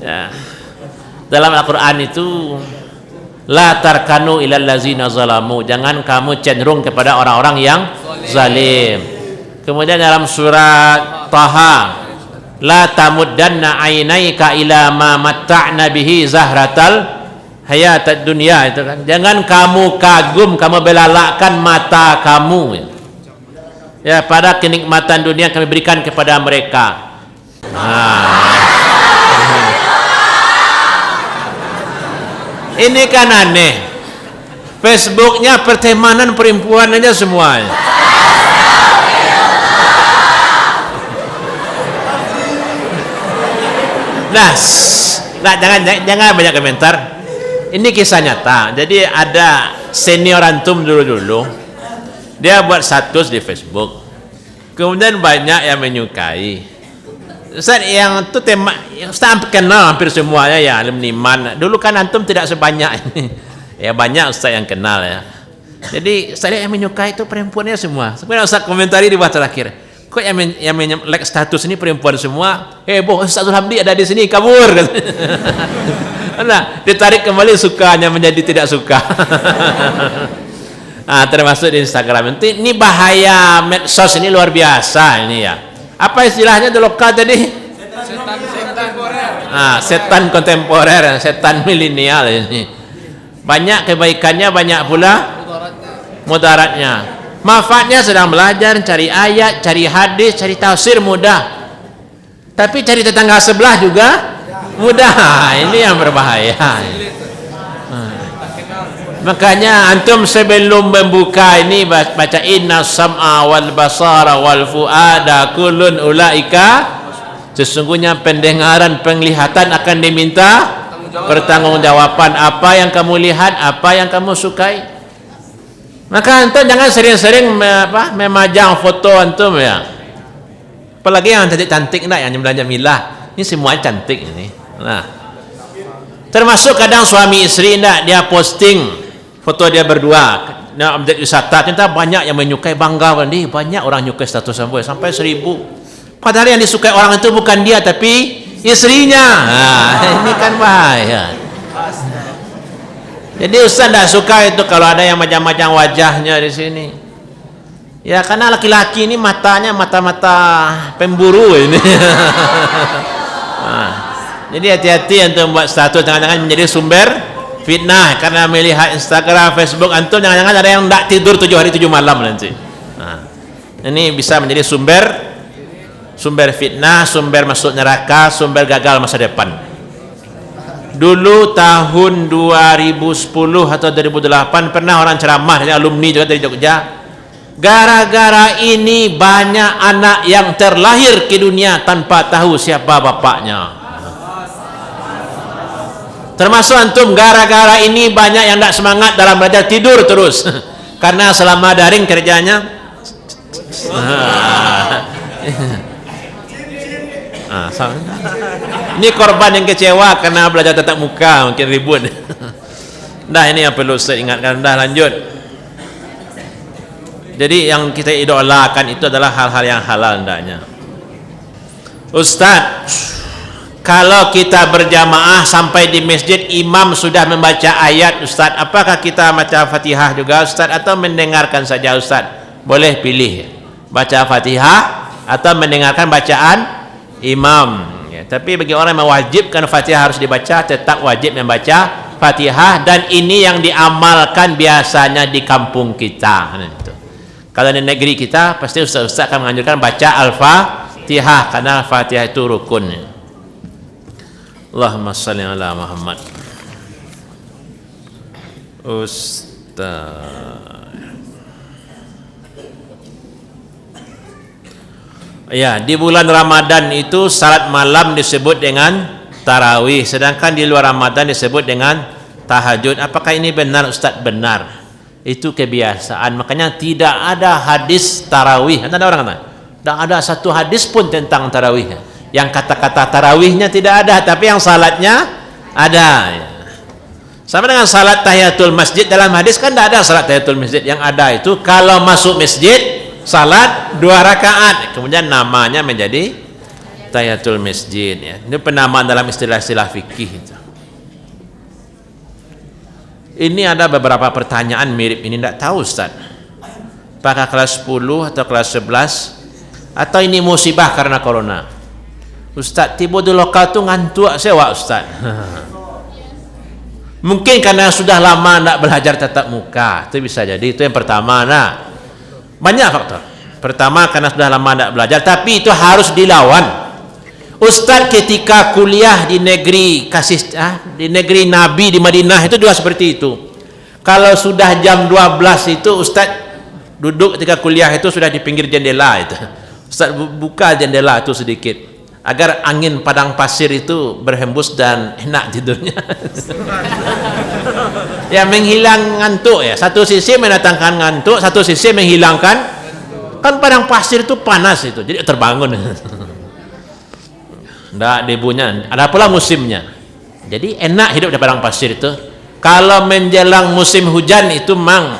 Ya. Dalam Al-Quran itu la tarkanu ilal lazina zalamu, jangan kamu cenderung kepada orang-orang yang zalim. Kemudian dalam surat Taha, la tamuddanna ainaika ila ma matta'na bihi zahratal hayatad dunya, itu kan. Jangan kamu kagum, kamu belalakkan mata kamu ya pada kenikmatan dunia kami berikan kepada mereka. Ini kan aneh. Facebooknya pertemanan perempuan aja semua. Nah, jangan banyak komentar. Ini kisah nyata. Jadi ada senior antum dulu, dia buat status di Facebook. Kemudian banyak yang menyukai. Ustaz yang itu tema, Ustaz kenal hampir semuanya ya alumni man. Dulu kan antum tidak sebanyak ini. Ya banyak Ustaz yang kenal ya. Jadi saya yang menyukai itu perempuannya semua. Sebenarnya Ustaz komentari di bawah terakhir. Kok yang like status ini perempuan semua? Heboh, Ustaz Hamdi ada di sini, kabur. Nah, ditarik kembali sukanya menjadi tidak suka. Nah, termasuk di Instagram. Ini bahaya medsos ini luar biasa ini ya. Apa istilahnya di lokal tadi? Setan kontemporer. Setan kontemporer, setan milenial ini. Banyak kebaikannya, banyak pula mudaratnya. Manfaatnya sedang belajar, cari ayat, cari hadis, cari tafsir mudah. Tapi cari tetangga sebelah juga mudah. Ini yang berbahaya. Makanya antum sebelum membuka ini baca inna sam'a wal basara wal fuada kullun ulaika, sesungguhnya pendengaran, penglihatan akan diminta pertanggungjawaban. Apa yang kamu lihat, apa yang kamu sukai. Maka antum jangan sering-sering memajang foto antum ya. Apalagi yang cantik-cantik nak, yang belanja milah. Ini semuanya cantik ini. Nah, termasuk kadang suami istri nak dia posting foto dia berdua. Nah, objek wisata kita banyak yang menyukai, bangga nih, banyak orang nyukai status sampai 1000. Padahal yang disukai orang itu bukan dia tapi istrinya. Nah, ini kan bahaya. Jadi Ustaz tidak suka itu kalau ada yang macam-macam wajahnya di sini. Ya karena laki-laki ini matanya mata-mata pemburu ini. Nah, jadi hati-hati untuk membuat status, jangan-jangan menjadi sumber fitnah karena melihat Instagram, Facebook antum, jangan-jangan ada yang tidak tidur 7 hari 7 malam nanti. Nah, ini bisa menjadi sumber fitnah, sumber masuk neraka, sumber gagal masa depan. Dulu tahun 2010 atau 2008 pernah orang ceramah dari alumni juga dari Jogja. Gara-gara ini banyak anak yang terlahir ke dunia tanpa tahu siapa bapaknya. Termasuk antum, gara-gara ini banyak yang tidak semangat dalam belajar, tidur terus. Karena selama daring kerjanya ini korban yang kecewa karena belajar tatap muka, mungkin ribut. Nah, ini yang perlu saya ingatkan. Dah lanjut. Jadi yang kita idolakan itu adalah hal-hal yang halal hendaknya. Ustaz, kalau kita berjamaah sampai di masjid imam sudah membaca ayat, Ustaz, apakah kita baca Fatihah juga Ustaz atau mendengarkan saja Ustaz? Boleh pilih, baca Fatihah atau mendengarkan bacaan imam. Ya, tapi bagi orang yang mewajibkan Fatihah harus dibaca, tetap wajib membaca Fatihah, dan ini yang diamalkan biasanya di kampung kita. Itu. Kalau di negeri kita pasti ustaz-ustaz akan menganjurkan baca Al-Fatihah karena Al-Fatihah itu rukun. Allahumma shalli ala Muhammad. Ustaz. Ya, di bulan Ramadan itu salat malam disebut dengan tarawih, sedangkan di luar Ramadan disebut dengan tahajud. Apakah ini benar Ustaz? Benar. Itu kebiasaan. Makanya tidak ada hadis tarawih. Ada orang kata, tidak ada satu hadis pun tentang tarawih. Yang kata-kata tarawihnya tidak ada, tapi yang salatnya ada. Sama dengan salat tahiyatul masjid, dalam hadis kan tidak ada salat tahiyatul masjid. Yang ada itu kalau masuk masjid salat 2 rakaat, kemudian namanya menjadi tahiyatul masjid. Ya. Ini penamaan dalam istilah-istilah fikih itu. Ini ada beberapa pertanyaan mirip ini, tidak tahu Ustaz. Apakah kelas 10 atau kelas 11 atau ini musibah karena corona? Ustaz, tiba di lokal tu ngantuk sewa Ustaz. Mungkin karena sudah lama tidak belajar tatap muka, itu bisa jadi. Itu yang pertama. Nah, banyak faktor. Pertama karena sudah lama tidak belajar, tapi itu harus dilawan. Ustaz ketika kuliah di negeri di negeri Nabi di Madinah itu juga seperti itu. Kalau sudah jam 12 itu Ustaz duduk ketika kuliah itu sudah di pinggir jendela itu. Ustaz buka jendela itu sedikit agar angin padang pasir itu berhembus dan enak tidurnya. Ya, menghilangkan ngantuk ya. Satu sisi mendatangkan ngantuk, satu sisi menghilangkan, kan padang pasir itu panas itu, jadi terbangun. Nggak debunya, ada pula musimnya. Jadi enak hidup di padang pasir itu. Kalau menjelang musim hujan itu mang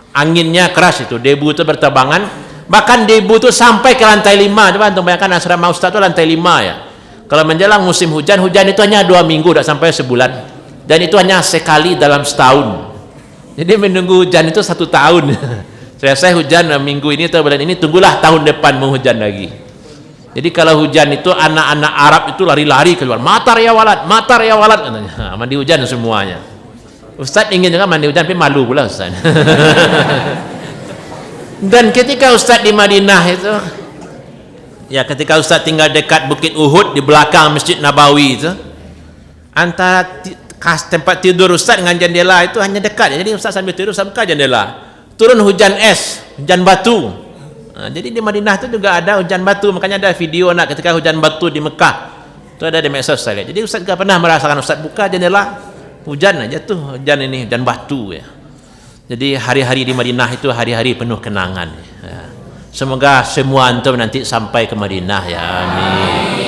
anginnya keras itu, debu itu berterbangan. Bahkan debu itu sampai ke lantai 5. Coba antum bayangkan asrama Ustaz itu lantai 5 ya. Kalau menjelang musim hujan, hujan itu hanya 2 minggu, tidak sampai sebulan. Dan itu hanya sekali dalam setahun. Jadi menunggu hujan itu 1 tahun. Selesai hujan minggu ini atau bulan ini, tunggulah tahun depan mau hujan lagi. Jadi kalau hujan itu anak-anak Arab itu lari-lari keluar, matar ya walad katanya. Mandi hujan semuanya. Ustaz ingin juga mandi hujan tapi malu pula Ustaz. Dan ketika Ustaz di Madinah itu, ya ketika Ustaz tinggal dekat Bukit Uhud di belakang Masjid Nabawi itu, antara tempat tidur Ustaz dengan jendela itu hanya dekat. Jadi Ustaz sambil tidur buka jendela, turun hujan es, hujan batu. Nah, jadi di Madinah itu juga ada hujan batu, makanya ada video ketika hujan batu di Mekah. Itu ada di medsos saya lihat. Jadi Ustaz juga pernah merasakan Ustaz buka jendela, hujan aja tuh, hujan ini, hujan batu ya. Jadi hari-hari di Madinah itu hari-hari penuh kenangan. Ya. Semoga semua antum nanti sampai ke Madinah ya. Amin.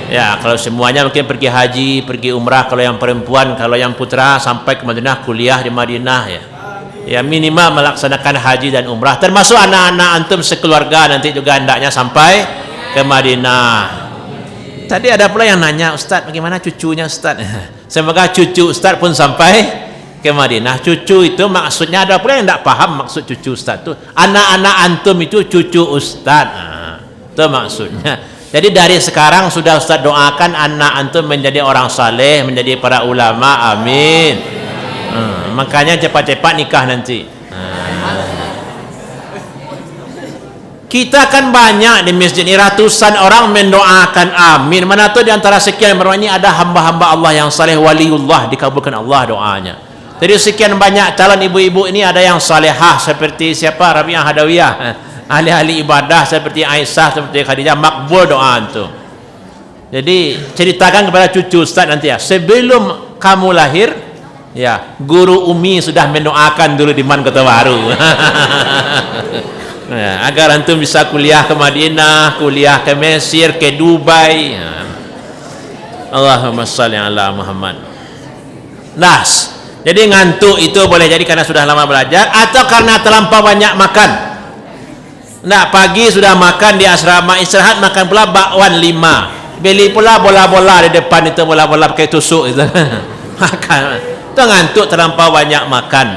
Ya, kalau semuanya mungkin pergi haji, pergi umrah kalau yang perempuan, kalau yang putra sampai ke Madinah kuliah di Madinah ya. Ya minimal melaksanakan haji dan umrah. Termasuk anak-anak antum sekeluarga nanti juga hendaknya sampai ke Madinah. Tadi ada pula yang nanya, Ustaz bagaimana cucunya Ustaz? Semoga cucu Ustaz pun sampai ke Madinah. Cucu itu maksudnya ada pula yang tidak paham maksud cucu Ustaz itu. Anak-anak antum itu cucu Ustaz. Itu maksudnya. Jadi dari sekarang sudah Ustaz doakan anak antum menjadi orang saleh, menjadi para ulama. Amin. Makanya cepat-cepat nikah nanti. Kita kan banyak di masjid ini, ratusan orang mendoakan amin. Mana tahu di antara sekian orang ini ada hamba-hamba Allah yang saleh, waliullah, dikabulkan Allah doanya. Jadi sekian banyak calon ibu-ibu ini ada yang salehah seperti siapa? Rabi'ah Hadawiyah, ahli-ahli ibadah seperti Aisyah, seperti Khadijah, makbul doa itu. Jadi ceritakan kepada cucu Ustaz nanti ya, sebelum kamu lahir ya, guru Umi sudah mendoakan dulu di Man Kota Baru. Ya, agar antum bisa kuliah ke Madinah, kuliah ke Mesir, ke Dubai. Ya. Allahumma shalli ala Muhammad. Nas. Jadi ngantuk itu boleh jadi karena sudah lama belajar atau karena terlampau banyak makan. Nah, pagi sudah makan di asrama, istirahat makan pula bakwan 5. Beli pula bola-bola di depan itu, bola-bola pakai tusuk itu. Makan. Itu ngantuk terlampau banyak makan.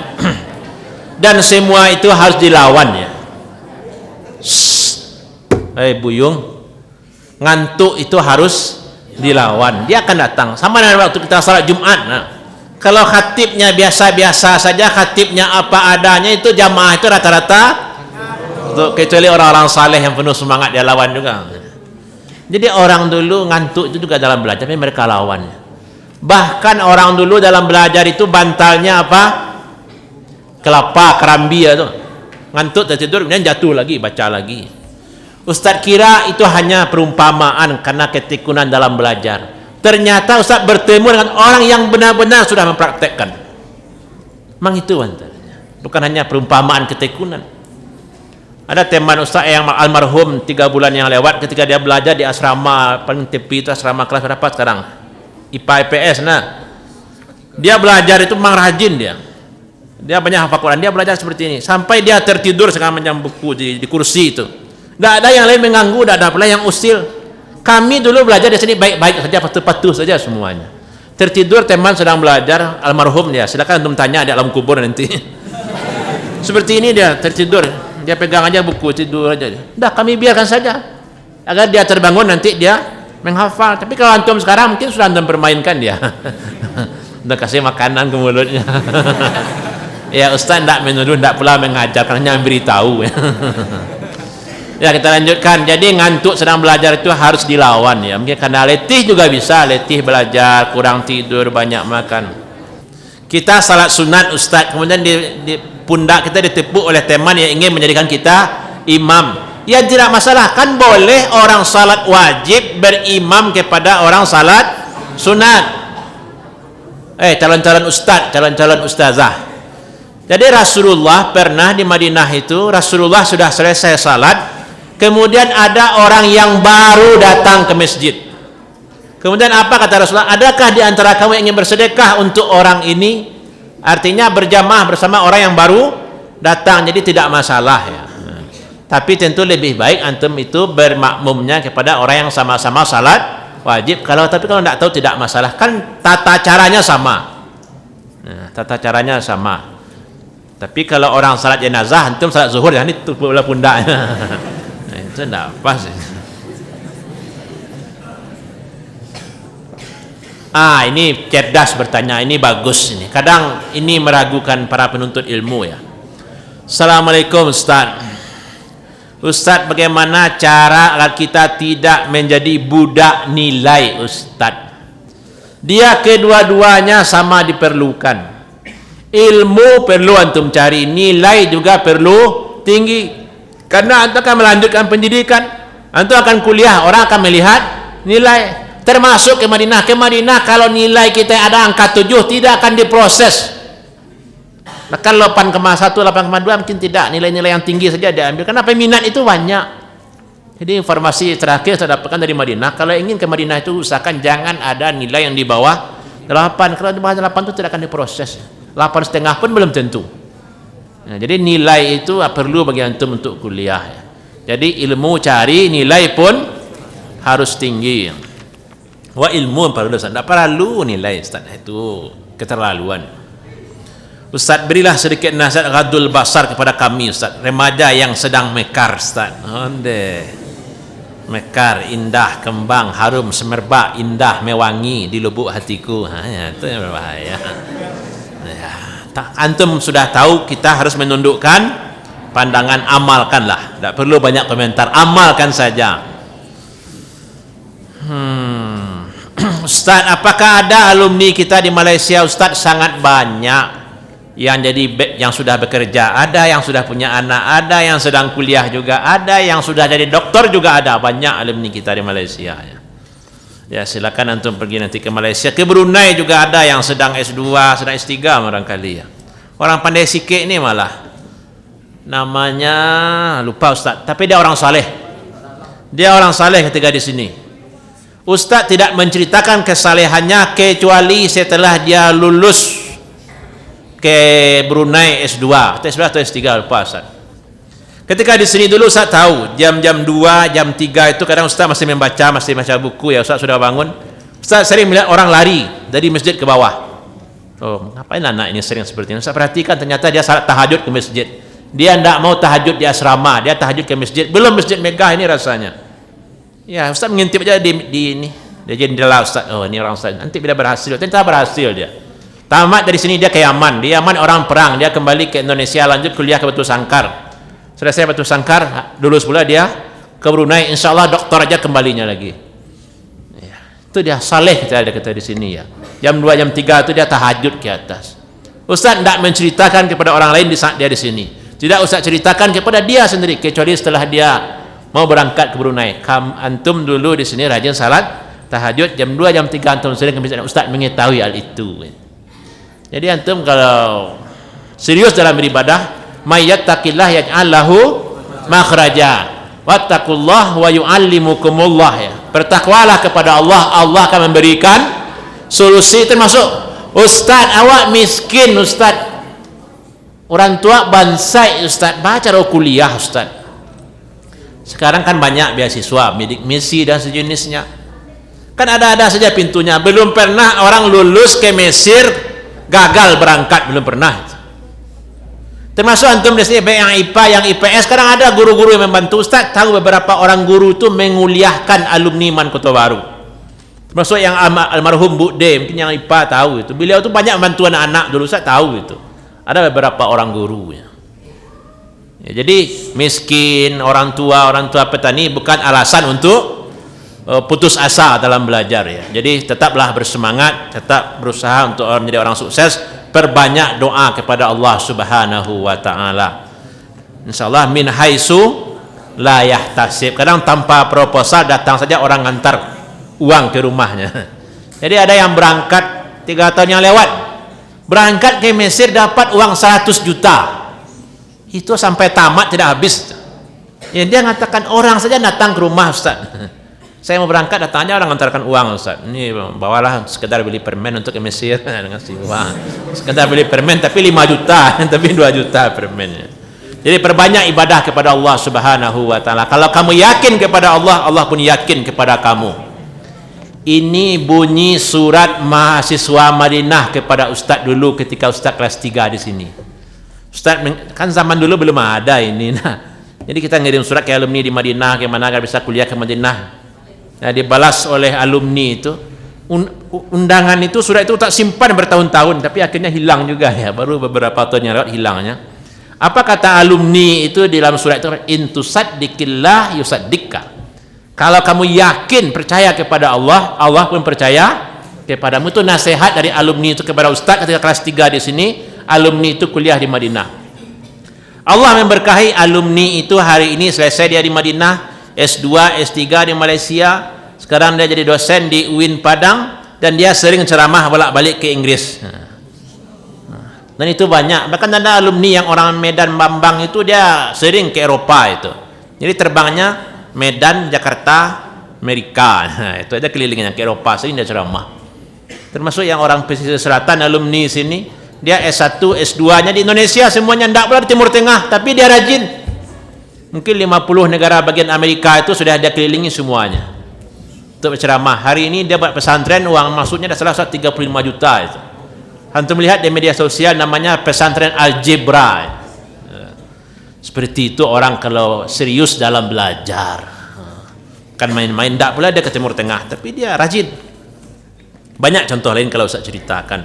Dan semua itu harus dilawan ya. Buyung, ngantuk itu harus dilawan. Dia akan datang. Sama dengan waktu kita salat Jumat. Nah, kalau khatibnya biasa-biasa saja, khatibnya apa adanya, itu jamaah itu rata-rata, kecuali orang-orang saleh yang penuh semangat dia lawan juga. Jadi orang dulu ngantuk itu juga dalam belajar, tapi mereka lawan. Bahkan orang dulu dalam belajar itu bantalnya apa? Kelapa, kerambi itu. Ngantuk tertidur kemudian jatuh lagi, baca lagi. Ustaz kira itu hanya perumpamaan karena ketekunan dalam belajar. Ternyata Ustaz bertemu dengan orang yang benar-benar sudah mempraktekkan. Memang itu antaranya. Bukan hanya perumpamaan ketekunan. Ada teman Ustaz yang almarhum 3 bulan yang lewat, ketika dia belajar di asrama paling tepi itu, asrama kelas berapa sekarang? IPA IPS. Nah, dia belajar itu memang rajin dia. Dia banyak hafal Quran, dia belajar seperti ini sampai dia tertidur sekarang macam buku di kursi itu. Tidak ada yang lain mengganggu, tidak ada pula yang usil. Kami dulu belajar di sini baik-baik saja, patuh-patuh saja semuanya. Tertidur teman sedang belajar, almarhum dia. Silakan untuk tanya di alam kubur nanti. Seperti ini dia tertidur, dia pegang aja buku, tidur aja. Dah kami biarkan saja agar dia terbangun nanti dia menghafal. Tapi kalau antum sekarang mungkin sudah antum permainkan dia. Udah kasih makanan ke mulutnya. Ya Ustaz tidak menuduh, tidak pula mengajar, hanya memberitahu. Ya kita lanjutkan. Jadi ngantuk sedang belajar itu harus dilawan ya. Mungkin karena letih juga bisa, letih belajar, kurang tidur, banyak makan. Kita salat sunat Ustaz, kemudian di pundak kita ditepuk oleh teman yang ingin menjadikan kita imam. Ya tidak masalah, kan boleh orang salat wajib berimam kepada orang salat sunat. Calon-calon ustaz, calon-calon ustazah. Jadi Rasulullah pernah di Madinah itu, Rasulullah sudah selesai salat, kemudian ada orang yang baru datang ke masjid. Kemudian apa kata Rasulullah? Adakah di antara kamu yang ingin bersedekah untuk orang ini? Artinya berjamaah bersama orang yang baru datang, jadi tidak masalah ya. Tapi tentu lebih baik antum itu bermakmumnya kepada orang yang sama-sama salat wajib. Tapi kalau tidak tahu tidak masalah, kan tata caranya sama. Nah, tata caranya sama. Tapi kalau orang salat jenazah, antum salat zuhur, ya ini bola pundaknya. Nah, itu tidak pas. Ini cerdas bertanya, ini bagus ini. Kadang ini meragukan para penuntut ilmu ya. Assalamualaikum Ustaz. Ustaz, bagaimana cara agar kita tidak menjadi budak nilai Ustaz? Dia kedua-duanya sama diperlukan. Ilmu perlu antum cari, nilai juga perlu tinggi. Karena antum akan melanjutkan pendidikan, antum akan kuliah, orang akan melihat nilai. Termasuk ke Madinah. Ke Madinah kalau nilai kita ada angka 7 tidak akan diproses. Bahkan 8,1, 8,2 mungkin tidak, nilai-nilai yang tinggi saja dia ambil. Karena peminat itu banyak. Jadi informasi terakhir saya dapatkan dari Madinah, kalau ingin ke Madinah itu usahakan jangan ada nilai yang di bawah 8. Kalau di bawah 8 itu tidak akan diproses. 8,5 pun belum tentu. Nah, jadi nilai itu perlu bagi antum untuk kuliah. Jadi ilmu cari, nilai pun harus tinggi. Wah, ilmu perlu, tidak perlu nilai, Ustaz. Itu keterlaluan. Ustaz, berilah sedikit nasihat ghadul basar kepada kami, Ustaz, remaja yang sedang mekar, Ustaz. Mekar, indah, kembang, harum, semerbak, indah, mewangi di lubuk hatiku. Ya, itu yang berbahaya. Ya, antum sudah tahu kita harus menundukkan pandangan, amalkanlah. Tidak perlu banyak komentar, amalkan saja. Ustaz, apakah ada alumni kita di Malaysia, Ustaz? Sangat banyak. Yang sudah bekerja, ada yang sudah punya anak, ada yang sedang kuliah juga, ada yang sudah jadi doktor juga ada. Banyak alumni kita di Malaysia. Ya, silakan antum pergi nanti ke Malaysia. Ke Brunei juga ada yang sedang S2, sedang S3 barangkali ya. Orang pandai sikit ini malah. Namanya lupa, Ustaz, tapi dia orang saleh. Dia orang saleh ketika di sini. Ustaz tidak menceritakan kesalehannya kecuali setelah dia lulus ke Brunei S2 atau S3, lupa, Ustaz. Ketika di sini dulu Ustaz tahu jam-jam 2, jam 3 itu kadang Ustaz masih baca buku ya. Ustaz sudah bangun, Ustaz sering melihat orang lari dari masjid ke bawah. Oh, ngapain anak ini sering seperti ini? Ustaz perhatikan, ternyata dia salat tahajud ke masjid. Dia tidak mau tahajud di asrama, dia tahajud ke masjid. Belum masjid megah ini rasanya. Ya, Ustaz mengintip aja di ini. Dia jendela, Ustaz. Oh, ini orang Ustaz. Nanti bila berhasil, ternyata berhasil dia. Tamat dari sini dia ke Yaman. Di Yaman orang perang, dia kembali ke Indonesia, lanjut kuliah ke Batu Sangkar. Selesai Batu Sangkar, lulus pula dia ke Brunei, insya Allah doktor aja kembalinya lagi. Ya, itu dia saleh kita di sini ya. Jam 2, jam 3 itu dia tahajud ke atas. Ustaz tidak menceritakan kepada orang lain di saat dia di sini. Tidak Ustaz ceritakan kepada dia sendiri, kecuali setelah dia mau berangkat ke Brunei. Antum dulu di sini rajin salat tahajud jam 2, jam 3 antum sering ke masjid. Ustaz mengetahui hal itu. Jadi antum kalau serius dalam beribadah, may yattaqillah yaj'al lahu makhraja wattaqullah wa yu'allimukumullah ya. Bertakwalah kepada Allah, Allah akan memberikan solusi. Termasuk Ustaz awak miskin, Ustaz, orang tua bansai, Ustaz, baca kuliah, Ustaz. Sekarang kan banyak beasiswa, bidik misi dan sejenisnya. Kan ada-ada saja pintunya. Belum pernah orang lulus ke Mesir gagal berangkat, belum pernah. Termasuk antum di sini, baik yang IPA, yang IPS, sekarang ada guru-guru yang membantu. Ustaz tahu beberapa orang guru itu menguliahkan alumni Man Kota Baru. Termasuk yang almarhum Bu D, mungkin yang IPA tahu itu. Beliau itu banyak membantu anak-anak dulu, Ustaz tahu itu. Ada beberapa orang guru ya. Jadi miskin, orang tua petani bukan alasan untuk putus asa dalam belajar ya. Jadi tetaplah bersemangat, tetap berusaha untuk menjadi orang sukses, perbanyak doa kepada Allah Subhanahu wa taala. Insyaallah min haitsu la yahtasib. Kadang tanpa proposal datang saja orang ngantar uang ke rumahnya. Jadi ada yang berangkat 3 tahun yang lewat, berangkat ke Mesir dapat uang 100 juta. Itu sampai tamat tidak habis. Ya, dia mengatakan orang saja datang ke rumah, Ustaz. Saya mau berangkat, datangnya orang mengantarkan uang, Ustaz. Ini bawalah sekedar beli permen untuk ke Mesir, ngasih uang. Sekedar beli permen tapi 5 juta, tapi 2 juta permennya. Jadi perbanyak ibadah kepada Allah Subhanahu wa taala. Kalau kamu yakin kepada Allah, Allah pun yakin kepada kamu. Ini bunyi surat mahasiswa Madinah kepada Ustaz dulu ketika Ustaz kelas 3 di sini. Ustaz kan zaman dulu belum ada ini. Nah, jadi kita ngirim surat ke alumni di Madinah, gimana agar bisa kuliah ke Madinah. Nah, dibalas oleh alumni itu. Undangan itu, surat itu tak simpan bertahun-tahun, tapi akhirnya hilang juga ya. Baru beberapa tahun yang lewat hilangnya. Apa kata alumni itu di dalam surat itu? Intusaddikillah yusaddika. Kalau kamu yakin percaya kepada Allah, Allah pun percaya kepadamu. Itu nasihat dari alumni itu kepada Ustaz ketika kelas 3 di sini. Alumni itu kuliah di Madinah. Allah memberkahi alumni itu hari ini selesai dia di Madinah, S2, S3 di Malaysia. Sekarang dia jadi dosen di UIN Padang dan dia sering ceramah bolak-balik ke Inggris. Dan itu banyak. Bahkan ada alumni yang orang Medan Bambang itu dia sering ke Eropa itu. Jadi terbangnya Medan, Jakarta, Amerika. Nah, itu ada kelilingnya ke Eropa, sering dia ceramah. Termasuk yang orang pesisir selatan alumni sini, dia S1, S2-nya di Indonesia semuanya, tidak pula di Timur Tengah, tapi dia rajin. Mungkin 50 negara bagian Amerika itu sudah dia kelilingi semuanya untuk berceramah. Hari ini dia buat pesantren, uang masuknya dah salah 35 juta itu. Antum melihat di media sosial namanya pesantren Algebra. Seperti itu orang kalau serius dalam belajar. Kan main-main, tak pula dia ke Timur Tengah, tapi dia rajin. Banyak contoh lain kalau saya ceritakan.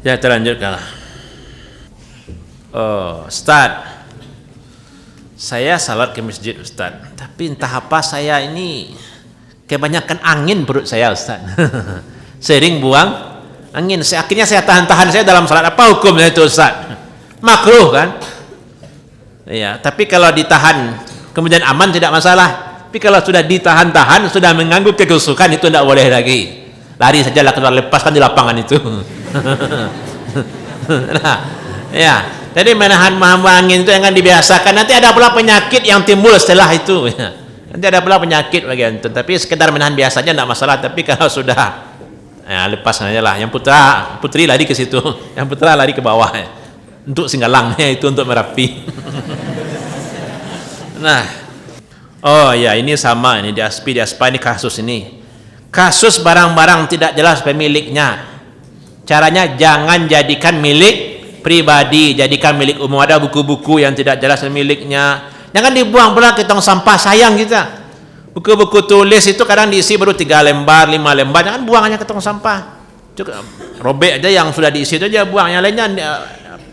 Ya, terlanjutkan. Oh, Ustaz, saya salat ke masjid Ustaz, tapi entah apa saya ini kebanyakan angin perut saya Ustaz. Sering buang angin. Akhirnya saya tahan-tahan saya dalam salat. Apa hukumnya itu Ustaz? Makruh kan? Ya, tapi kalau ditahan kemudian aman tidak masalah. Tapi kalau sudah ditahan-tahan, sudah mengganggu kekhusyukan, itu tidak boleh lagi. Lari sajalah keluar, lepaskan di lapangan itu. Nah, ya. Jadi menahan angin itu yang dibiasakan. Nanti ada pula penyakit yang timbul setelah itu. Ya. Nanti ada pula penyakit bagi antum. Tapi sekedar menahan biasa saja tidak masalah. Tapi kalau sudah, ya lepas saja lah. Yang putri lari ke situ, yang putra lari ke bawah. Ya. Untuk Singgalangnya itu untuk Merapi. Nah, oh ya ini sama ini di Aspa ini kasus ini. Kasus barang-barang tidak jelas pemiliknya. Caranya jangan jadikan milik pribadi, jadikan milik umum. Ada buku-buku yang tidak jelas miliknya, jangan dibuang pula ke tong sampah, sayang kita. Buku-buku tulis itu kadang diisi baru 3 lembar, 5 lembar, jangan buang hanya ke tong sampah. Cukup robek aja yang sudah diisi itu aja buang, yang lainnya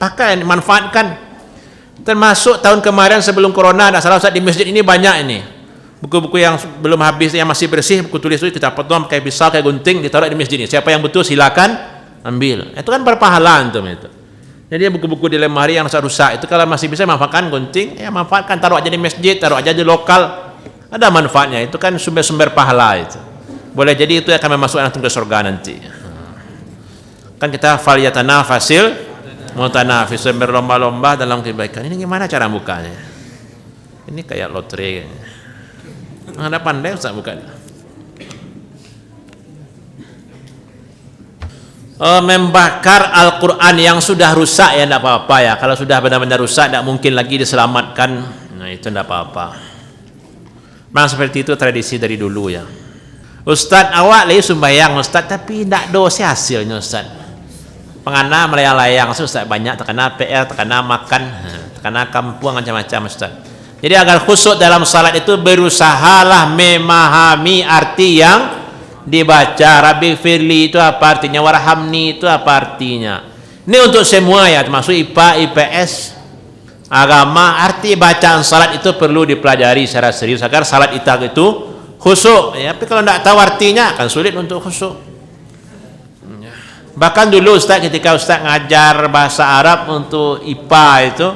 pakai, manfaatkan. Termasuk tahun kemarin sebelum corona, ada salah satu di masjid ini banyak ini buku-buku yang belum habis, yang masih bersih, buku tulis itu kita potong kayak pisau, kayak gunting, ditaruh di masjid ini. Siapa yang butuh silakan ambil. Itu kan berpahala antum itu. Jadi buku-buku di lemari yang rusak itu kalau masih bisa manfaatkan gunting, ya manfaatkan, taruh aja di masjid, taruh aja di lokal. Ada manfaatnya, itu kan sumber-sumber pahala itu. Boleh jadi itu akan memasukkan antum ke surga nanti. Kan kita falyatanafasil mutanafis, berlomba-lomba dalam kebaikan. Ini gimana cara bukanya? Ini kayak lotre. Ada pandai Ustaz bukanya. Membakar Al-Quran yang sudah rusak ya tidak apa-apa ya. Kalau sudah benar-benar rusak tidak mungkin lagi diselamatkan, nah itu tidak apa-apa. Memang seperti itu tradisi dari dulu ya. Ustaz, awak lagi sembahyang Ustaz, tapi tidak dosa hasilnya Ustaz. Pengana melayang-layang Ustaz, banyak terkena PR, terkena makan, terkena kampung, macam-macam Ustaz. Jadi agar khusyuk dalam salat itu berusahalah memahami arti yang dibaca. Rabbi firli itu apa artinya, warhamni itu apa artinya. Ini untuk semua ya, termasuk IPA, IPS, agama. Arti bacaan salat itu perlu dipelajari secara serius agar salat itu khusyuk ya. Tapi kalau tidak tahu artinya akan sulit untuk khusyuk. Bahkan dulu Ustaz, ketika Ustaz ngajar bahasa Arab untuk IPA itu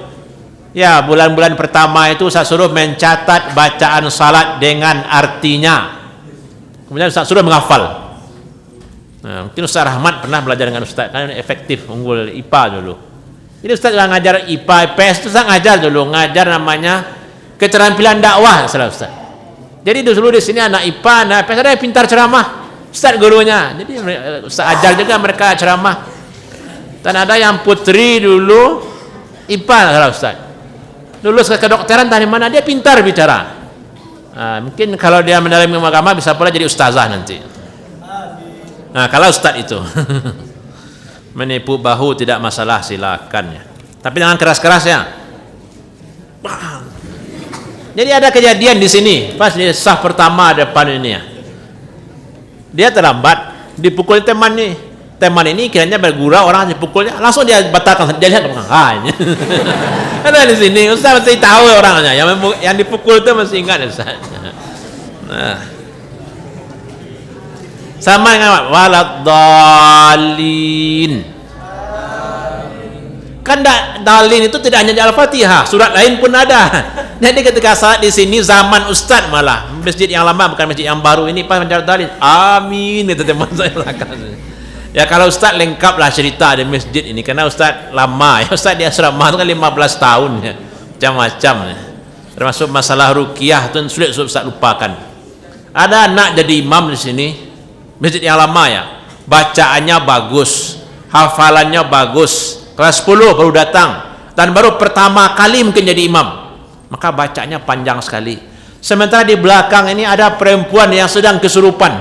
ya, bulan-bulan pertama itu Ustaz suruh mencatat bacaan salat dengan artinya. Kemudian Ustaz suruh menghafal. Nah, mungkin Ustaz Rahmat pernah belajar dengan Ustaz, kan efektif, unggul IPA dulu. Jadi Ustaz yang ngajar IPA, IPS itu Ustaz ngajar dulu, ngajar namanya keterampilan dakwah, salah Ustaz. Jadi dulu di sini anak IPA, anak IPS ada yang pintar ceramah, Ustaz gurunya. Jadi Ustaz ajar juga mereka ceramah. Dan ada yang putri dulu IPA, salah Ustaz. Lulus ke kedokteran dari mana, dia pintar bicara. Nah, mungkin kalau dia mendalami agama bisa pula jadi ustazah nanti. Nah, kalau ustaz itu menipu bahu tidak masalah, silakan ya. Tapi jangan keras-keras ya. Jadi ada kejadian di sini pas di sah pertama depan ini ya. Dia terlambat, dipukul teman nih. Teman ini kiranya bergurau, orang dipukulnya, langsung dia batalkan, dia lihat makanya. Ada di sini, Ustaz masih tahu orangnya, yang dipukul itu masih ingat Ustaz. Nah, sama dengan waladhdallin. Kan dalin itu tidak hanya di Al-Fatihah, surat lain pun ada. Jadi ketika saat di sini zaman Ustaz, malah masjid yang lama bukan masjid yang baru ini, pas mencatat dalin, amin itu teman saya belakang. Ya kalau Ustaz lengkaplah cerita di masjid ini, karena Ustaz lama ya, Ustaz di asrama itu kan 15 tahun ya, macam-macam ya. Termasuk masalah ruqyah itu sulit Ustaz lupakan. Ada anak jadi imam di sini, masjid yang lama ya, bacaannya bagus, hafalannya bagus, kelas 10 baru datang dan baru pertama kali mungkin jadi imam, maka bacanya panjang sekali. Sementara di belakang ini ada perempuan yang sedang kesurupan.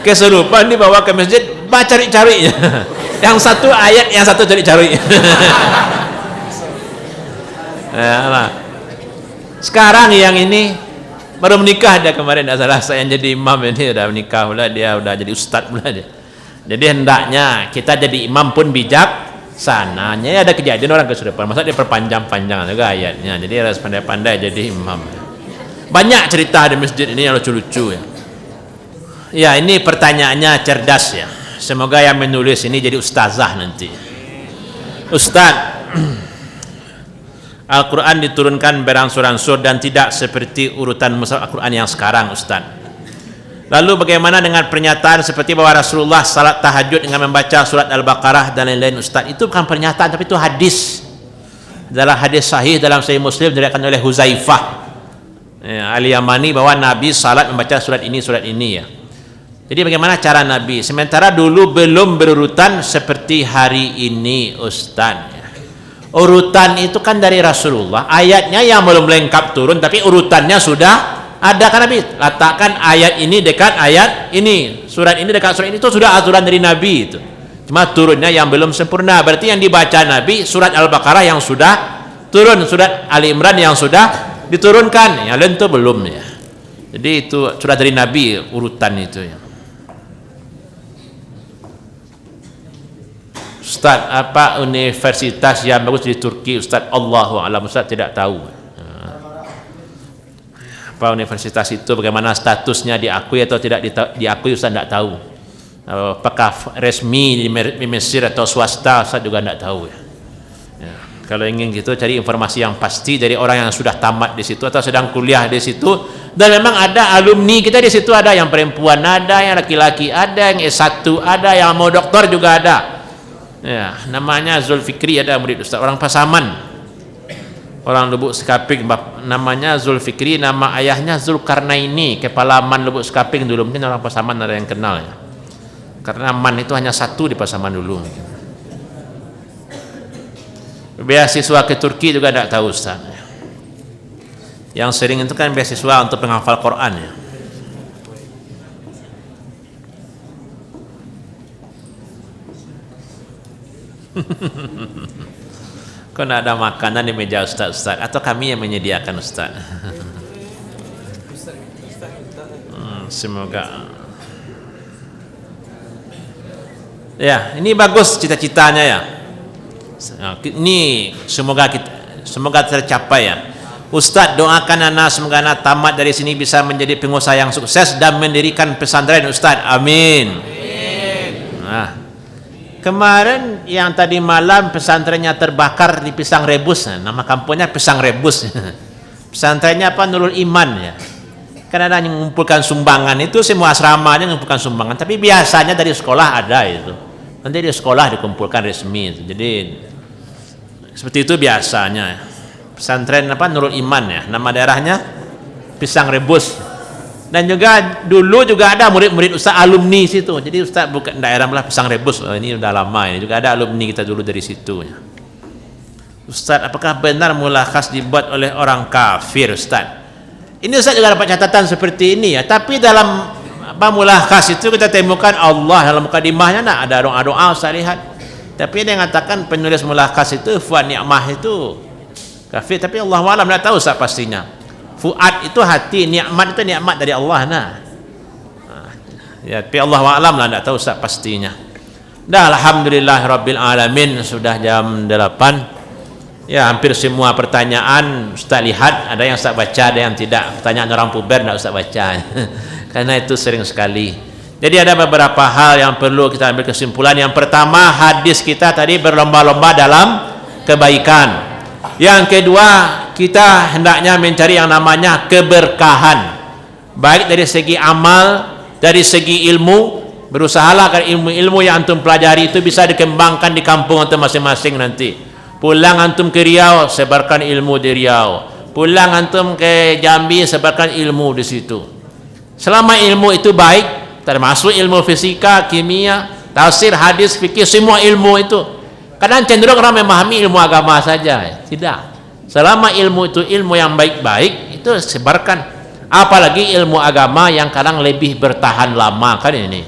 Kesurupan dibawa ke masjid, baca cari-cari. Yang satu ayat, yang satu cari-cari. Ya, sekarang yang ini baru menikah dia kemarin, tidak salah saya yang jadi imam ini udah menikah pula, dia udah jadi ustaz pula dia. Jadi hendaknya kita jadi imam pun bijak sananya. Ya, ada kejadian orang kesurupan, masa dia perpanjang-panjang juga ayatnya, jadi harus pandai-pandai jadi imam. Banyak cerita di masjid ini yang lucu-lucu ya. Ya, ini pertanyaannya cerdas ya. Semoga yang menulis ini jadi ustazah nanti. Ustaz, Al-Quran diturunkan beransur-ansur dan tidak seperti urutan mushaf Al-Quran yang sekarang, Ustaz. Lalu bagaimana dengan pernyataan seperti bahwa Rasulullah salat tahajud dengan membaca surat Al-Baqarah dan lain-lain, Ustaz? Itu bukan pernyataan, tapi itu hadis. Dalam hadis sahih dalam Sahih Muslim diriwayatkan oleh Huzaifah ya, Al-Yamani, bahwa Nabi salat membaca surat ini ya. Jadi bagaimana cara Nabi? Sementara dulu belum berurutan seperti hari ini, Ustaz. Urutan itu kan dari Rasulullah, ayatnya yang belum lengkap turun, tapi urutannya sudah ada kan Nabi. Letakkan ayat ini dekat ayat ini, surat ini dekat surat ini, itu sudah aturan dari Nabi itu. Cuma turunnya yang belum sempurna. Berarti yang dibaca Nabi surat Al-Baqarah yang sudah turun, surat Ali Imran yang sudah diturunkan, yang lain itu belum ya. Jadi itu sudah dari Nabi urutan itu ya. Ustaz, apa universitas yang bagus di Turki, Ustaz? Allahu a'lam, Ustaz tidak tahu. Apa universitas itu, bagaimana statusnya, diakui atau tidak diakui, Ustaz tidak tahu. Apakah resmi di Mesir atau swasta, Ustaz juga tidak tahu ya. Ya, kalau ingin gitu cari informasi yang pasti dari orang yang sudah tamat di situ atau sedang kuliah di situ. Dan memang ada alumni kita di situ, ada yang perempuan, ada yang laki-laki, ada yang S1, ada yang mau doktor juga ada. Ya, namanya Zulfikri, ada murid Ustaz, orang Pasaman, orang Lubuk Sekaping, namanya Zulfikri, nama ayahnya Zulkarnaini, kepala Man Lubuk Sekaping dulu. Mungkin orang Pasaman ada yang kenal ya, karena Man itu hanya satu di Pasaman dulu. Beasiswa ke Turki juga tidak tahu, Ustaz. Yang sering itu kan beasiswa untuk penghafal Quran ya. Kok tidak ada makanan di meja Ustaz? Atau kami yang menyediakan, Ustaz? Semoga ya, ini bagus cita-citanya ya. Ini semoga tercapai ya. Ustaz, doakan anak semoga anak tamat dari sini bisa menjadi pengusaha yang sukses dan mendirikan pesantren, Ustaz. Amin. Nah, kemarin yang tadi malam pesantrennya terbakar di Pisang Rebus, nama kampungnya Pisang Rebus. Pesantrennya apa? Nurul Iman ya. Kan ada yang mengumpulkan sumbangan, itu semua asramanya mengumpulkan sumbangan, tapi biasanya dari sekolah ada itu. Nanti di sekolah dikumpulkan resmi itu. Jadi seperti itu biasanya. Pesantren apa? Nurul Iman ya. Nama daerahnya Pisang Rebus. Dan juga dulu juga ada murid-murid Ustaz alumni situ. Jadi Ustaz bukan daerah malah Pisang Rebus. Oh, ini udah lama ini. Juga ada alumni kita dulu dari situ ya. Ustaz, apakah benar mulakhas dibuat oleh orang kafir, Ustaz? Ini Ustaz juga dapat catatan seperti ini ya. Tapi dalam apa mulakhas itu kita temukan Allah dalam mukadimahnya, nah ada doa-doa Ustaz lihat. Tapi dia mengatakan penulis mulakhas itu Fuad Ni'mah itu kafir. Tapi Allah alam tidak tahu Ustaz pastinya. Fuad itu hati, nikmat itu nikmat dari Allah nah. Ya, tapi Allah alam lah, tidak tahu Ustaz pastinya. Dah, alhamdulillah rabbil alamin, sudah jam 8. Ya, hampir semua pertanyaan Ustaz lihat, ada yang Ustaz baca, ada yang tidak. Pertanyaan orang puber tidak Ustaz baca. Karena itu sering sekali. Jadi ada beberapa hal yang perlu kita ambil kesimpulan. Yang pertama, hadis kita tadi berlomba-lomba dalam kebaikan. Yang kedua, kita hendaknya mencari yang namanya keberkahan, baik dari segi amal Dari segi ilmu, berusahalah agar ilmu-ilmu yang antum pelajari itu bisa dikembangkan di kampung antum masing-masing nanti. Pulang antum ke Riau, sebarkan ilmu di Riau. Pulang antum ke Jambi, sebarkan ilmu di situ. Selama ilmu itu baik, termasuk ilmu fisika, kimia, tafsir, hadis, fikih, semua ilmu itu. Kadang cenderung orang memahami ilmu agama saja. Tidak. Selama ilmu itu ilmu yang baik-baik, itu sebarkan. Apalagi ilmu agama yang kadang lebih bertahan lama kan ini.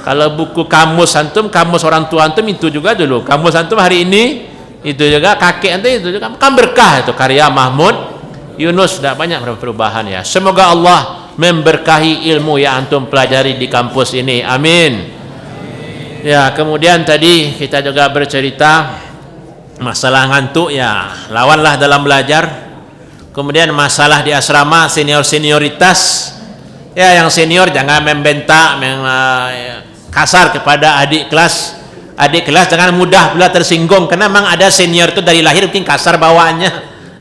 Kalau buku kamus antum, kamus orang tua antum itu juga dulu. Kamus antum hari ini itu juga, kakek antum itu juga kan berkah itu karya Mahmud Yunus. Sudah banyak perubahan ya. Semoga Allah memberkahi ilmu yang antum pelajari di kampus ini. Amin. Ya, kemudian tadi kita juga bercerita masalah ngantuk ya, lawanlah dalam belajar. Kemudian masalah di asrama senioritas, ya yang senior jangan membentak, kasar kepada adik kelas. Adik kelas jangan mudah pula tersinggung, karena memang ada senior itu dari lahir mungkin kasar bawaannya.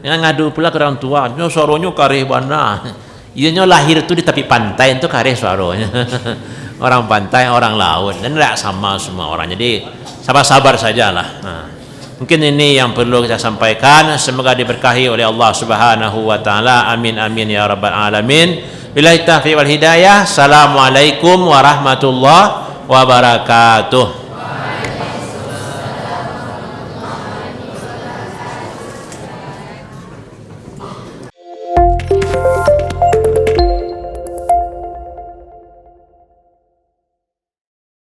Jangan ngadu pula ke orang tua, nyo suaranya kareh bana. Ianya lahir itu di tepi pantai itu kareh suaranya. Orang pantai, orang laut, dan tidak sama semua orang. Jadi sabar-sabar sajalah. Nah, mungkin ini yang perlu kita sampaikan. Semoga diberkahi oleh Allah Subhanahu wa taala. Amin amin ya rabbal alamin. Billahi taufiq wal hidayah. Assalamualaikum warahmatullahi wabarakatuh.